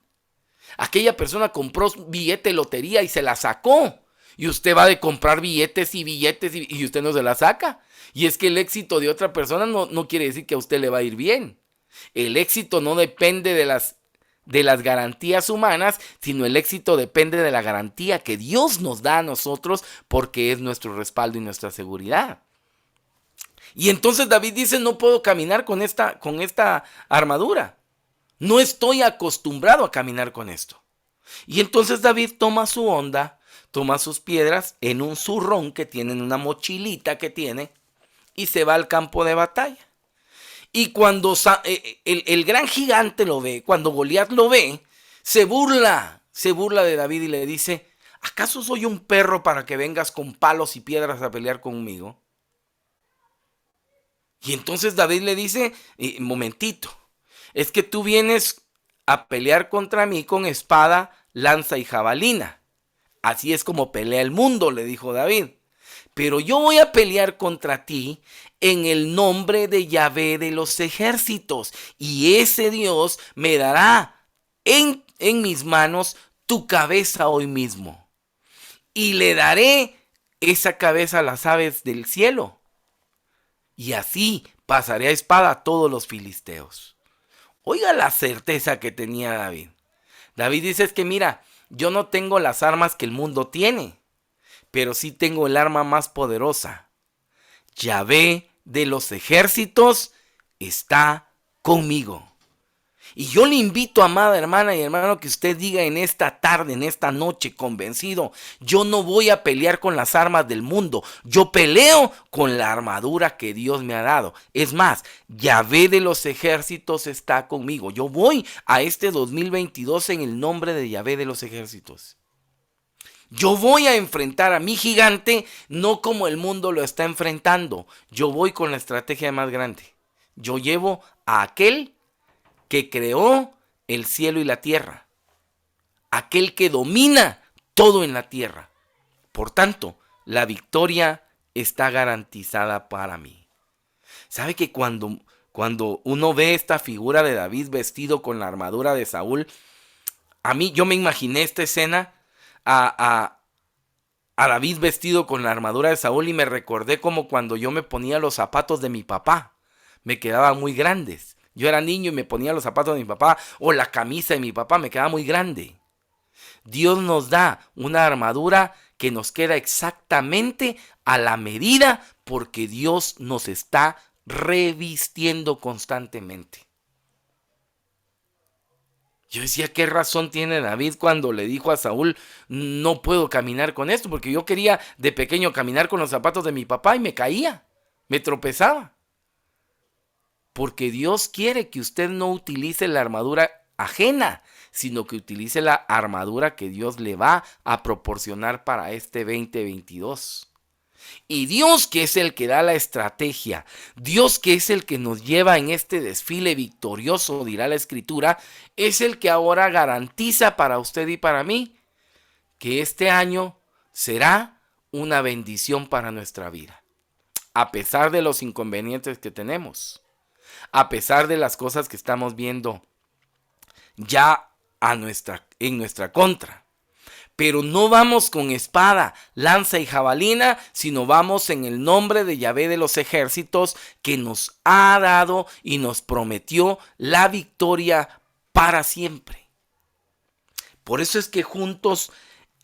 Aquella persona compró billete de lotería y se la sacó. Y usted va de comprar billetes y usted no se la saca. Y es que el éxito de otra persona no quiere decir que a usted le va a ir bien. El éxito no depende de las garantías humanas, sino el éxito depende de la garantía que Dios nos da a nosotros, porque es nuestro respaldo y nuestra seguridad. Y entonces David dice, no puedo caminar con esta armadura. No estoy acostumbrado a caminar con esto. Y entonces David toma su honda, toma sus piedras en un zurrón que tiene, en una mochilita que tiene, y se va al campo de batalla. Y cuando el gran gigante lo ve, cuando Goliat lo ve, se burla de David y le dice, ¿acaso soy un perro para que vengas con palos y piedras a pelear conmigo? Y entonces David le dice, momentito, es que tú vienes a pelear contra mí con espada, lanza y jabalina. Así es como pelea el mundo, le dijo David. Pero yo voy a pelear contra ti en el nombre de Yahvé de los ejércitos. Y ese Dios me dará en mis manos tu cabeza hoy mismo. Y le daré esa cabeza a las aves del cielo. Y así pasaré a espada a todos los filisteos. Oiga la certeza que tenía David. David dice, es que mira, yo no tengo las armas que el mundo tiene, pero sí tengo el arma más poderosa. Yahvé de los ejércitos está conmigo. Y yo le invito, amada hermana y hermano, que usted diga en esta tarde, en esta noche, convencido: yo no voy a pelear con las armas del mundo, yo peleo con la armadura que Dios me ha dado. Es más, Yahvé de los ejércitos está conmigo. Yo voy a este 2022 en el nombre de Yahvé de los ejércitos. Yo voy a enfrentar a mi gigante, no como el mundo lo está enfrentando. Yo voy con la estrategia más grande. Yo llevo a aquel que creó el cielo y la tierra, aquel que domina todo en la tierra. Por tanto, la victoria está garantizada para mí. ¿Sabe que cuando uno ve esta figura de David vestido con la armadura de Saúl, yo me imaginé esta escena a David vestido con la armadura de Saúl y me recordé como cuando yo me ponía los zapatos de mi papá, me quedaban muy grandes. Yo era niño y me ponía los zapatos de mi papá o la camisa de mi papá, me quedaba muy grande. Dios nos da una armadura que nos queda exactamente a la medida porque Dios nos está revistiendo constantemente. Yo decía, ¿qué razón tiene David cuando le dijo a Saúl: no puedo caminar con esto? Porque yo quería de pequeño caminar con los zapatos de mi papá y me caía, me tropezaba. Porque Dios quiere que usted no utilice la armadura ajena, sino que utilice la armadura que Dios le va a proporcionar para este 2022. Y Dios, que es el que da la estrategia, Dios, que es el que nos lleva en este desfile victorioso, dirá la Escritura, es el que ahora garantiza para usted y para mí que este año será una bendición para nuestra vida, a pesar de los inconvenientes que tenemos, a pesar de las cosas que estamos viendo ya en nuestra contra. Pero no vamos con espada, lanza y jabalina, sino vamos en el nombre de Yahvé de los ejércitos, que nos ha dado y nos prometió la victoria para siempre. Por eso es que juntos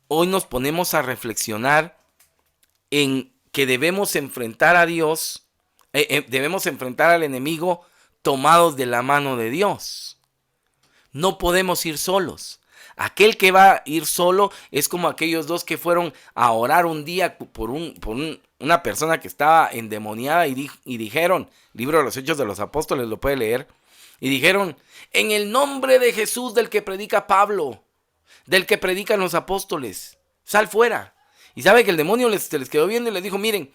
hoy nos ponemos a reflexionar en que debemos enfrentar a Dios, debemos enfrentar al enemigo tomados de la mano de Dios. No podemos ir solos. Aquel que va a ir solo es como aquellos dos que fueron a orar un día por una persona que estaba endemoniada y dijeron, libro de los Hechos de los Apóstoles, lo puede leer, y dijeron: en el nombre de Jesús, del que predica Pablo, del que predican los apóstoles, sal fuera. Y sabe que el demonio se les quedó viendo y les dijo: miren,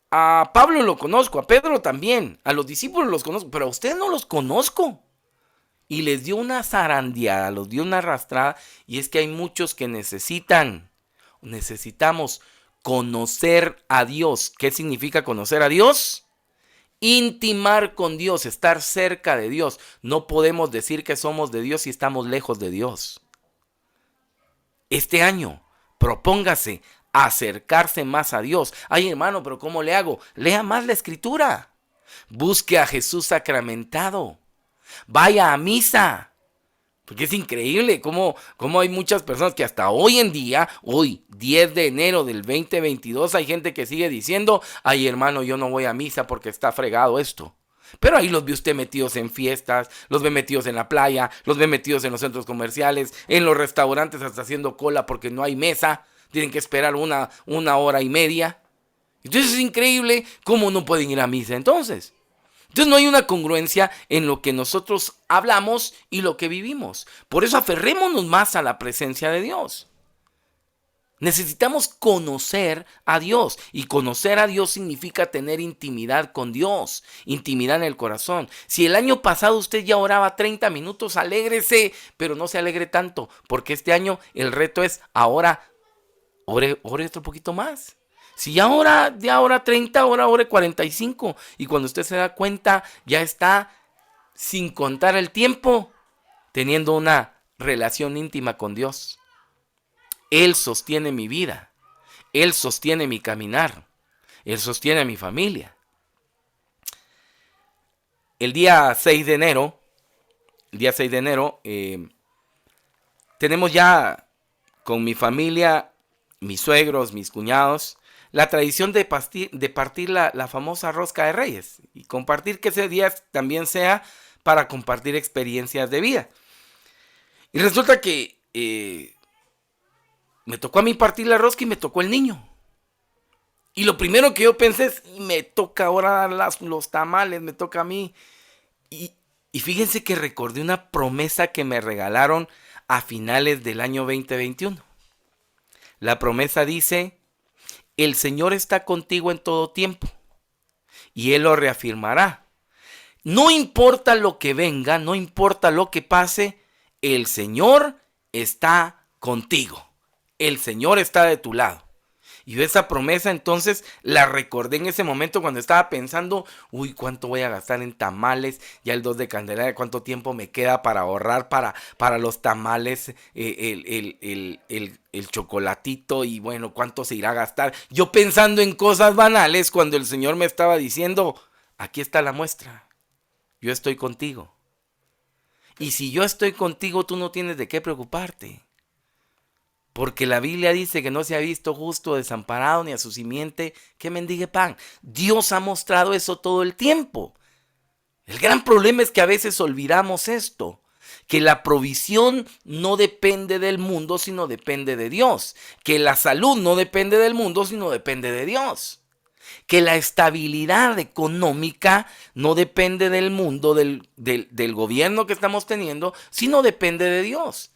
a Pablo lo conozco, a Pedro también, a los discípulos los conozco, pero a ustedes no los conozco. Y les dio una zarandeada, los dio una arrastrada. Y es que hay muchos que necesitamos conocer a Dios. ¿Qué significa conocer a Dios? Intimar con Dios, estar cerca de Dios. No podemos decir que somos de Dios si estamos lejos de Dios. Este año, propóngase acercarse más a Dios. Ay, hermano, pero ¿cómo le hago? Lea más la Escritura. Busque a Jesús sacramentado. Vaya a misa, porque es increíble cómo hay muchas personas que hasta hoy en día, hoy 10 de enero del 2022, hay gente que sigue diciendo: ay, hermano, yo no voy a misa porque está fregado esto. Pero ahí los ve usted metidos en fiestas, los ve metidos en la playa, los ve metidos en los centros comerciales, en los restaurantes hasta haciendo cola porque no hay mesa, tienen que esperar una hora y media. Entonces es increíble cómo no pueden ir a misa entonces. Entonces no hay una congruencia en lo que nosotros hablamos y lo que vivimos. Por eso aferrémonos más a la presencia de Dios. Necesitamos conocer a Dios. Y conocer a Dios significa tener intimidad con Dios. Intimidad en el corazón. Si el año pasado usted ya oraba 30 minutos, alégrese. Pero no se alegre tanto. Porque este año el reto es ahora ore otro poquito más. Si ya ora 30, ahora ore 45. Y cuando usted se da cuenta, ya está, sin contar el tiempo, teniendo una relación íntima con Dios. Él sostiene mi vida. Él sostiene mi caminar. Él sostiene a mi familia. El día 6 de enero, tenemos ya con mi familia, mis suegros, mis cuñados, la tradición de partir la famosa rosca de Reyes y compartir que ese día también sea para compartir experiencias de vida. Y resulta que me tocó a mí partir la rosca y me tocó el niño. Y lo primero que yo pensé es, me toca ahora dar los tamales, me toca a mí. Y fíjense que recordé una promesa que me regalaron a finales del año 2021. La promesa dice, el Señor está contigo en todo tiempo y Él lo reafirmará. No importa lo que venga, no importa lo que pase, el Señor está contigo. El Señor está de tu lado. Y yo esa promesa entonces la recordé en ese momento cuando estaba pensando, uy, ¿cuánto voy a gastar en tamales? Ya el 2 de Candelaria, ¿cuánto tiempo me queda para ahorrar para los tamales, el chocolatito? Y bueno, ¿cuánto se irá a gastar? Yo pensando en cosas banales cuando el Señor me estaba diciendo, aquí está la muestra, yo estoy contigo. Y si yo estoy contigo, tú no tienes de qué preocuparte. Porque la Biblia dice que no se ha visto justo desamparado ni a su simiente que mendigue pan. Dios ha mostrado eso todo el tiempo. El gran problema es que a veces olvidamos esto, que la provisión no depende del mundo, sino depende de Dios. Que la salud no depende del mundo, sino depende de Dios. Que la estabilidad económica no depende del mundo, del gobierno que estamos teniendo, sino depende de Dios.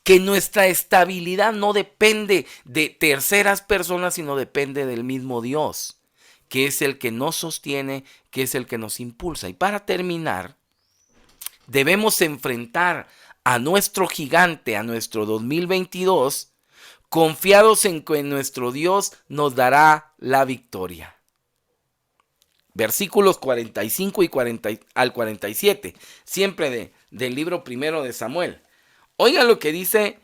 Que nuestra estabilidad no depende de terceras personas, sino depende del mismo Dios, que es el que nos sostiene, que es el que nos impulsa. Y para terminar, debemos enfrentar a nuestro gigante, a nuestro 2022, confiados en que nuestro Dios nos dará la victoria. Versículos 45 y 40 al 47, siempre del libro primero de Samuel. Oigan lo que dice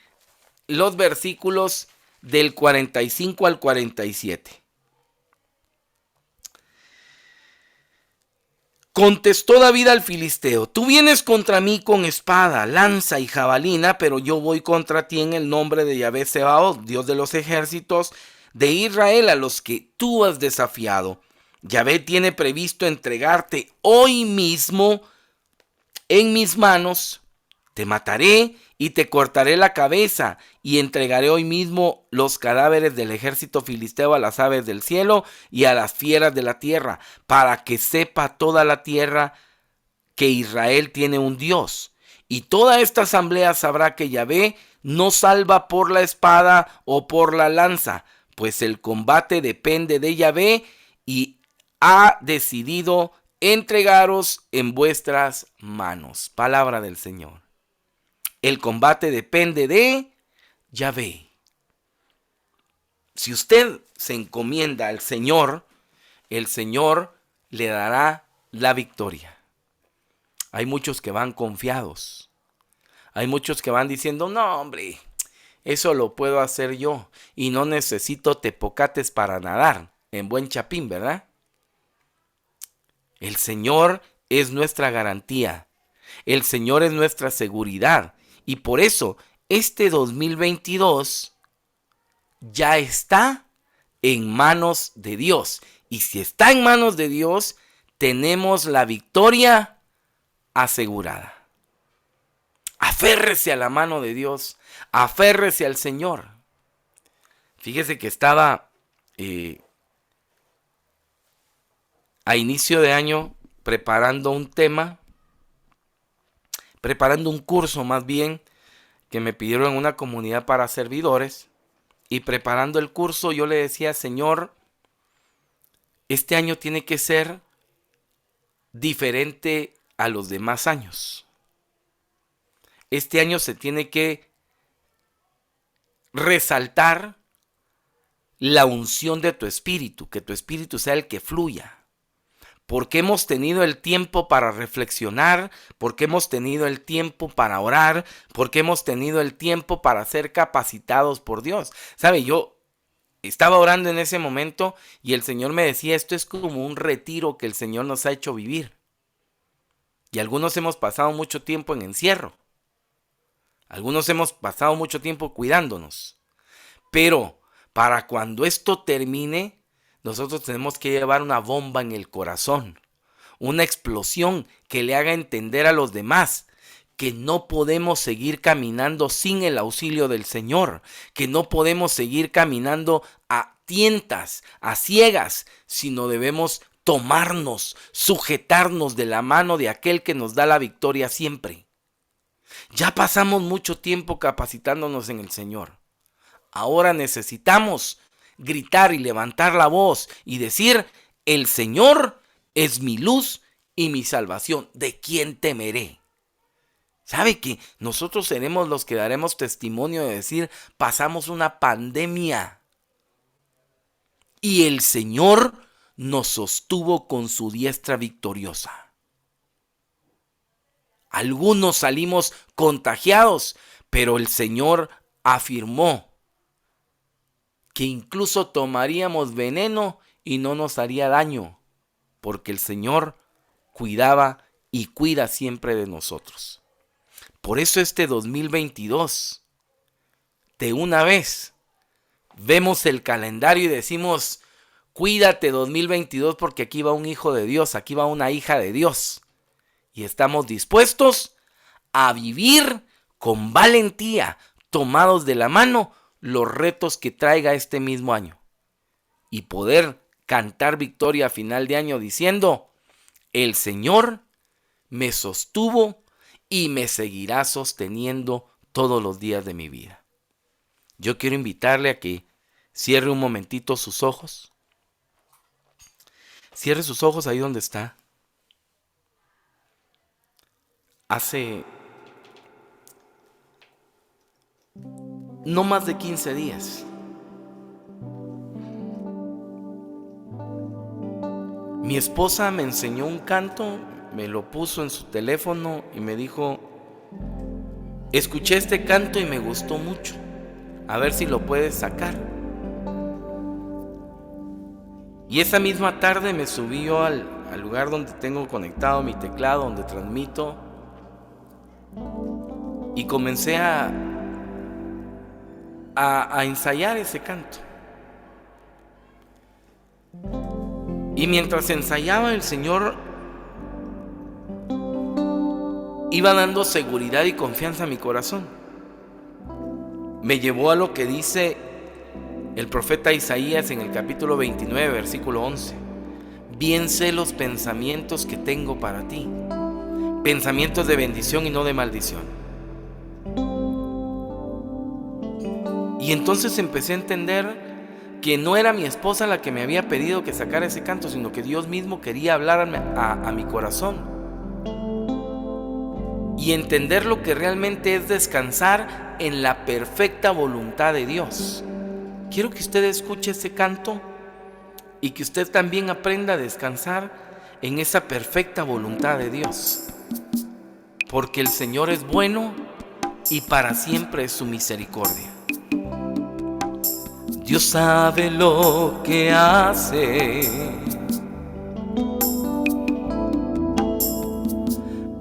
los versículos del 45 al 47. Contestó David al filisteo, tú vienes contra mí con espada, lanza y jabalina, pero yo voy contra ti en el nombre de Yahvé Sebaot, Dios de los ejércitos de Israel, a los que tú has desafiado. Yahvé tiene previsto entregarte hoy mismo en mis manos. Te mataré y te cortaré la cabeza y entregaré hoy mismo los cadáveres del ejército filisteo a las aves del cielo y a las fieras de la tierra, para que sepa toda la tierra que Israel tiene un Dios. Y toda esta asamblea sabrá que Yahvé no salva por la espada o por la lanza, pues el combate depende de Yahvé y ha decidido entregaros en vuestras manos. Palabra del Señor. El combate depende de Yahvé. Si usted se encomienda al Señor, el Señor le dará la victoria. Hay muchos que van confiados. Hay muchos que van diciendo, no hombre, eso lo puedo hacer yo y no necesito tepocates para nadar. En buen chapín, ¿verdad? El Señor es nuestra garantía. El Señor es nuestra seguridad. Y por eso, este 2022 ya está en manos de Dios. Y si está en manos de Dios, tenemos la victoria asegurada. Aférrese a la mano de Dios. Aférrese al Señor. Fíjese que estaba a inicio de año preparando un tema, preparando un curso más bien, que me pidieron en una comunidad para servidores. Y preparando el curso yo le decía, Señor, este año tiene que ser diferente a los demás años. Este año se tiene que resaltar la unción de tu espíritu, que tu espíritu sea el que fluya. Porque hemos tenido el tiempo para reflexionar, porque hemos tenido el tiempo para orar, porque hemos tenido el tiempo para ser capacitados por Dios. ¿Sabe? Yo estaba orando en ese momento y el Señor me decía, esto es como un retiro que el Señor nos ha hecho vivir. Y algunos hemos pasado mucho tiempo en encierro. Algunos hemos pasado mucho tiempo cuidándonos. Pero para cuando esto termine, nosotros tenemos que llevar una bomba en el corazón, una explosión que le haga entender a los demás que no podemos seguir caminando sin el auxilio del Señor, que no podemos seguir caminando a tientas, a ciegas, sino debemos tomarnos, sujetarnos de la mano de aquel que nos da la victoria siempre. Ya pasamos mucho tiempo capacitándonos en el Señor. Ahora necesitamos gritar y levantar la voz y decir: el Señor es mi luz y mi salvación. ¿De quién temeré? ¿Sabe que nosotros seremos los que daremos testimonio de decir: pasamos una pandemia y el Señor nos sostuvo con su diestra victoriosa? Algunos salimos contagiados, pero el Señor afirmó que incluso tomaríamos veneno y no nos haría daño, porque el Señor cuidaba y cuida siempre de nosotros. Por eso este 2022, de una vez, vemos el calendario y decimos: cuídate 2022, porque aquí va un hijo de Dios, aquí va una hija de Dios. Y estamos dispuestos a vivir con valentía, tomados de la mano, los retos que traiga este mismo año. Y poder cantar victoria a final de año diciendo: el Señor me sostuvo y me seguirá sosteniendo todos los días de mi vida. Yo quiero invitarle a que cierre un momentito sus ojos. Cierre sus ojos ahí donde está. Hace no más de 15 días, mi esposa me enseñó un canto, me lo puso en su teléfono y me dijo: escuché este canto y me gustó mucho, a ver si lo puedes sacar. Y esa misma tarde me subí yo al lugar donde tengo conectado mi teclado, donde transmito, y comencé a ensayar ese canto. Y mientras ensayaba, el Señor iba dando seguridad y confianza a mi corazón. Me llevó a lo que dice el profeta Isaías en el capítulo 29, versículo 11. Bien sé los pensamientos que tengo para ti, pensamientos de bendición y no de maldición. Y entonces empecé a entender que no era mi esposa la que me había pedido que sacara ese canto, sino que Dios mismo quería hablarme a mi corazón. Y entender lo que realmente es descansar en la perfecta voluntad de Dios. Quiero que usted escuche ese canto y que usted también aprenda a descansar en esa perfecta voluntad de Dios. Porque el Señor es bueno y para siempre es su misericordia. Dios sabe lo que hace.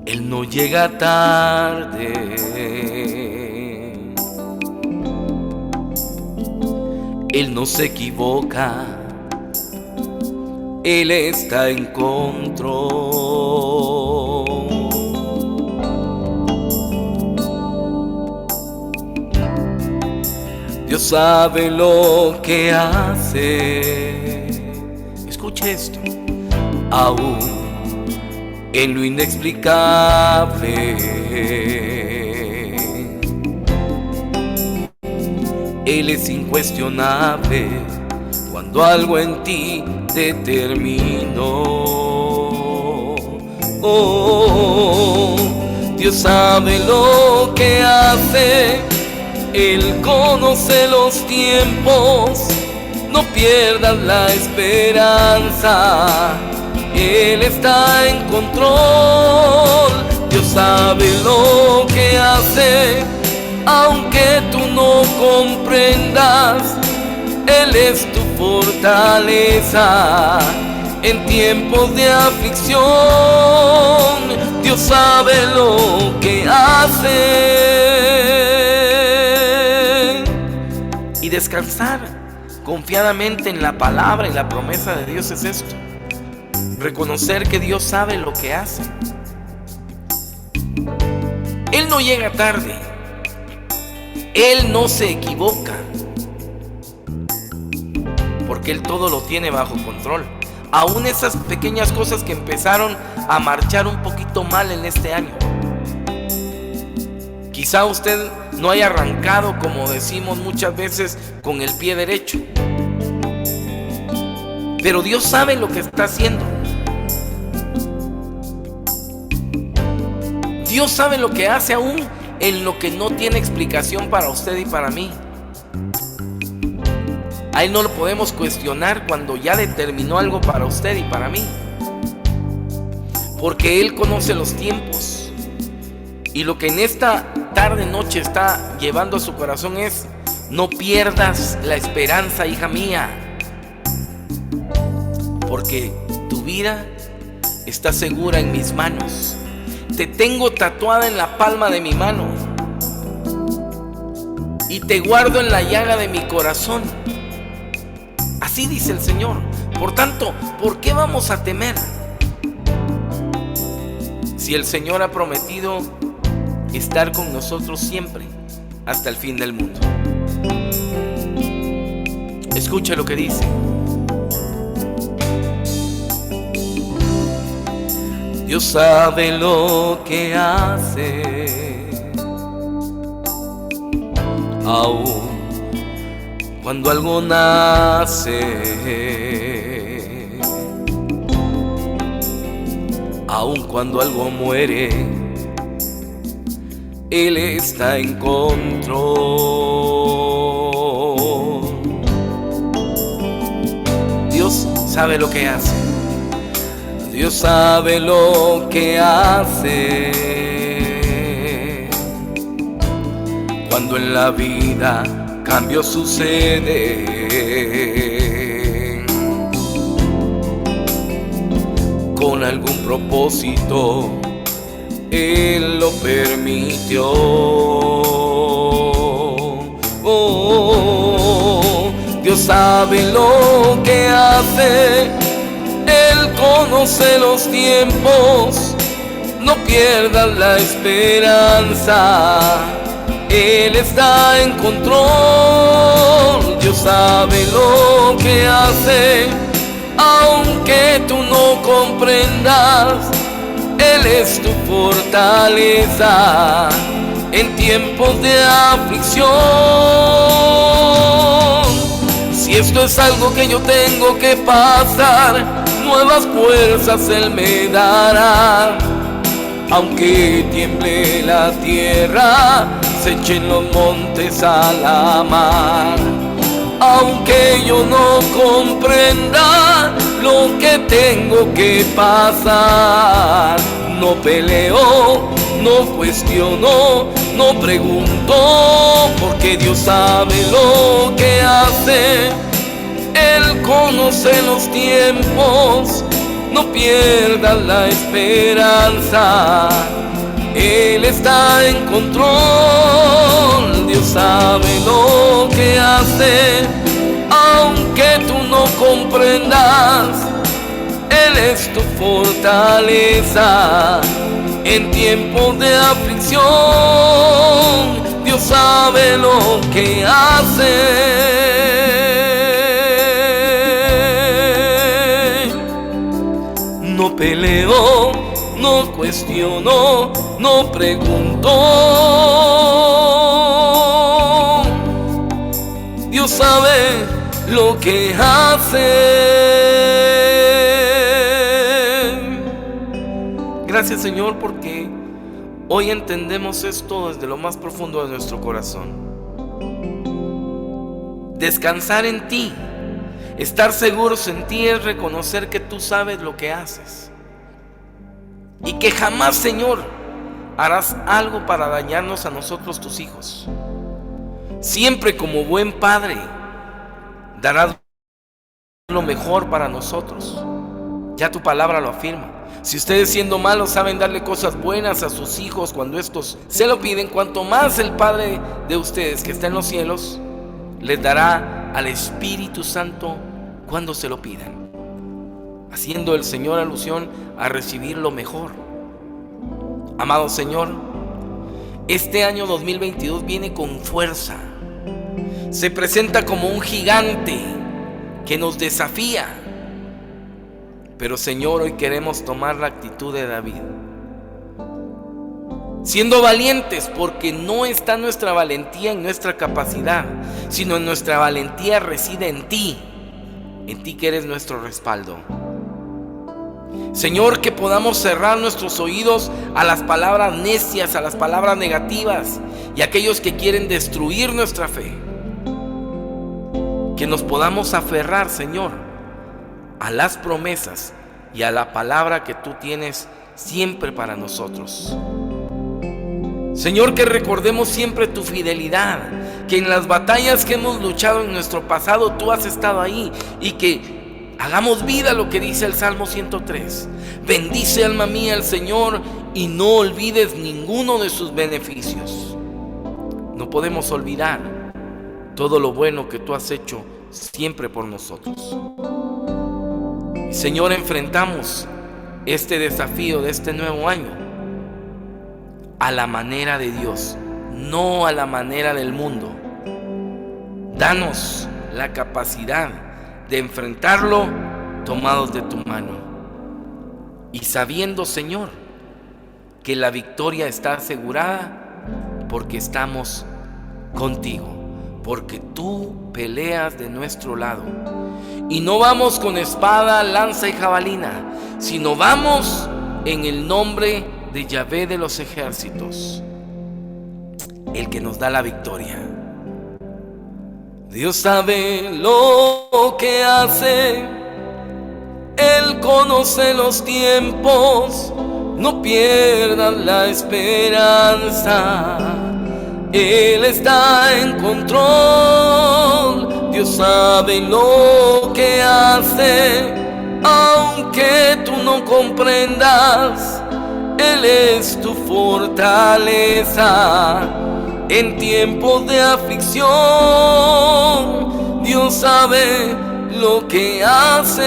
Él no llega tarde. Él no se equivoca. Él está en control. Dios sabe lo que hace. Escuche esto. Aún en lo inexplicable, Él es incuestionable cuando algo en ti determinó. Oh, Dios sabe lo que hace. Él conoce los tiempos, no pierdas la esperanza. Él está en control. Dios sabe lo que hace, aunque tú no comprendas. Él es tu fortaleza en tiempos de aflicción. Dios sabe lo que hace. Y descansar confiadamente en la palabra y la promesa de Dios es esto: reconocer que Dios sabe lo que hace. Él no llega tarde. Él no se equivoca. Porque Él todo lo tiene bajo control. Aún esas pequeñas cosas que empezaron a marchar un poquito mal en este año. Quizá usted no haya arrancado, como decimos muchas veces, con el pie derecho. Pero Dios sabe lo que está haciendo. Dios sabe lo que hace aún en lo que no tiene explicación para usted y para mí. A Él no lo podemos cuestionar cuando ya determinó algo para usted y para mí. Porque Él conoce los tiempos. Y lo que en esta tarde, noche está llevando a su corazón es: no pierdas la esperanza, hija mía. Porque tu vida está segura en mis manos. Te tengo tatuada en la palma de mi mano. Y te guardo en la llaga de mi corazón. Así dice el Señor. Por tanto, ¿por qué vamos a temer? Si el Señor ha prometido estar con nosotros siempre, hasta el fin del mundo. Escucha lo que dice. Dios sabe lo que hace, aún cuando algo nace, aun cuando algo muere, Él está en control. Dios sabe lo que hace. Dios sabe lo que hace. Cuando en la vida cambios suceden, con algún propósito Él lo permitió. Dios sabe lo que hace. Él conoce los tiempos. No pierdas la esperanza. Él está en control. Dios sabe lo que hace, aunque tú no comprendas. Él es tu fortaleza en tiempos de aflicción. Si esto es algo que yo tengo que pasar, nuevas fuerzas Él me dará. Aunque tiemble la tierra, se echen los montes a la mar. Aunque yo no comprenda lo que tengo que pasar, no peleo, no cuestiono, no pregunto, porque Dios sabe lo que hace. Él conoce los tiempos. No pierdas la esperanza. Él está en control. Dios sabe lo que hace, aunque tú no comprendas. Él es tu fortaleza en tiempos de aflicción. Dios sabe lo que hace. No peleo, no cuestiono, no pregunto. Dios sabe lo que hace. Gracias, Señor, porque hoy entendemos esto desde lo más profundo de nuestro corazón. Descansar en ti, estar seguros en ti, es reconocer que tú sabes lo que haces y que jamás, Señor, harás algo para dañarnos a nosotros, tus hijos. Siempre, como buen Padre, darás lo mejor para nosotros. Ya tu palabra lo afirma. Si ustedes, siendo malos, saben darle cosas buenas a sus hijos cuando estos se lo piden, cuanto más el Padre de ustedes que está en los cielos les dará al Espíritu Santo cuando se lo pidan. haciendo el Señor alusión a recibir lo mejor. Amado Señor, este año 2022 viene con fuerza. Se presenta como un gigante que nos desafía. Pero Señor, hoy queremos tomar la actitud de David, siendo valientes, porque no está nuestra valentía en nuestra capacidad, sino en nuestra valentía reside en ti que eres nuestro respaldo. Señor, que podamos cerrar nuestros oídos a las palabras necias, a las palabras negativas y a aquellos que quieren destruir nuestra fe. Que nos podamos aferrar, Señor, a las promesas y a la palabra que tú tienes siempre para nosotros. Señor, que recordemos siempre tu fidelidad, que en las batallas que hemos luchado en nuestro pasado tú has estado ahí, y que hagamos vida lo que dice el Salmo 103. Bendice, alma mía, al Señor y no olvides ninguno de sus beneficios. No podemos olvidar todo lo bueno que tú has hecho siempre por nosotros. Y Señor, enfrentamos este desafío de este nuevo año a la manera de Dios, no a la manera del mundo. Danos la capacidad de enfrentarlo tomados de tu mano y sabiendo, Señor, que la victoria está asegurada porque estamos contigo, porque tú peleas de nuestro lado y no vamos con espada, lanza y jabalina, sino vamos en el nombre de Yahvé de los ejércitos, el que nos da la victoria. Dios sabe lo que hace, Él conoce los tiempos, no pierdan la esperanza, Él está en control. Dios sabe lo que hace, aunque tú no comprendas, Él es tu fortaleza en tiempos de aflicción. Dios sabe lo que hace.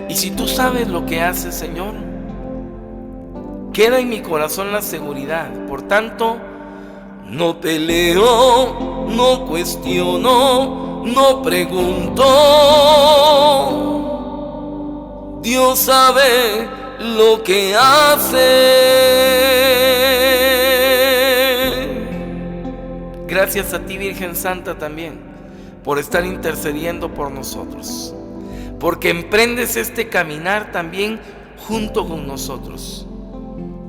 Y si tú sabes lo que hace, Señor, queda en mi corazón la seguridad. Por tanto, no peleo, no cuestiono, no pregunto. Dios sabe lo que hace. Gracias a ti, Virgen Santa, también por estar intercediendo por nosotros, porque emprendes este caminar también junto con nosotros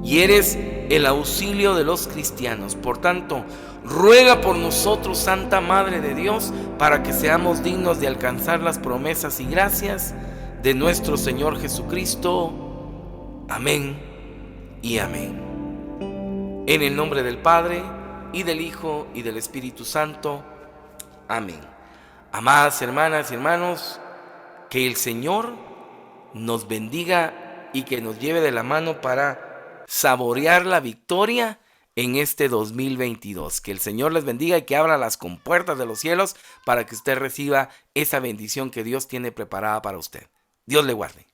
y eres el auxilio de los cristianos. Por tanto, ruega por nosotros, Santa Madre de Dios, para que seamos dignos de alcanzar las promesas y gracias de nuestro Señor Jesucristo. Amén y amén. En el nombre del Padre, y del Hijo, y del Espíritu Santo. Amén. Amadas hermanas y hermanos, que el Señor nos bendiga y que nos lleve de la mano para saborear la victoria en este 2022. Que el Señor les bendiga y que abra las compuertas de los cielos para que usted reciba esa bendición que Dios tiene preparada para usted. Dios le guarde.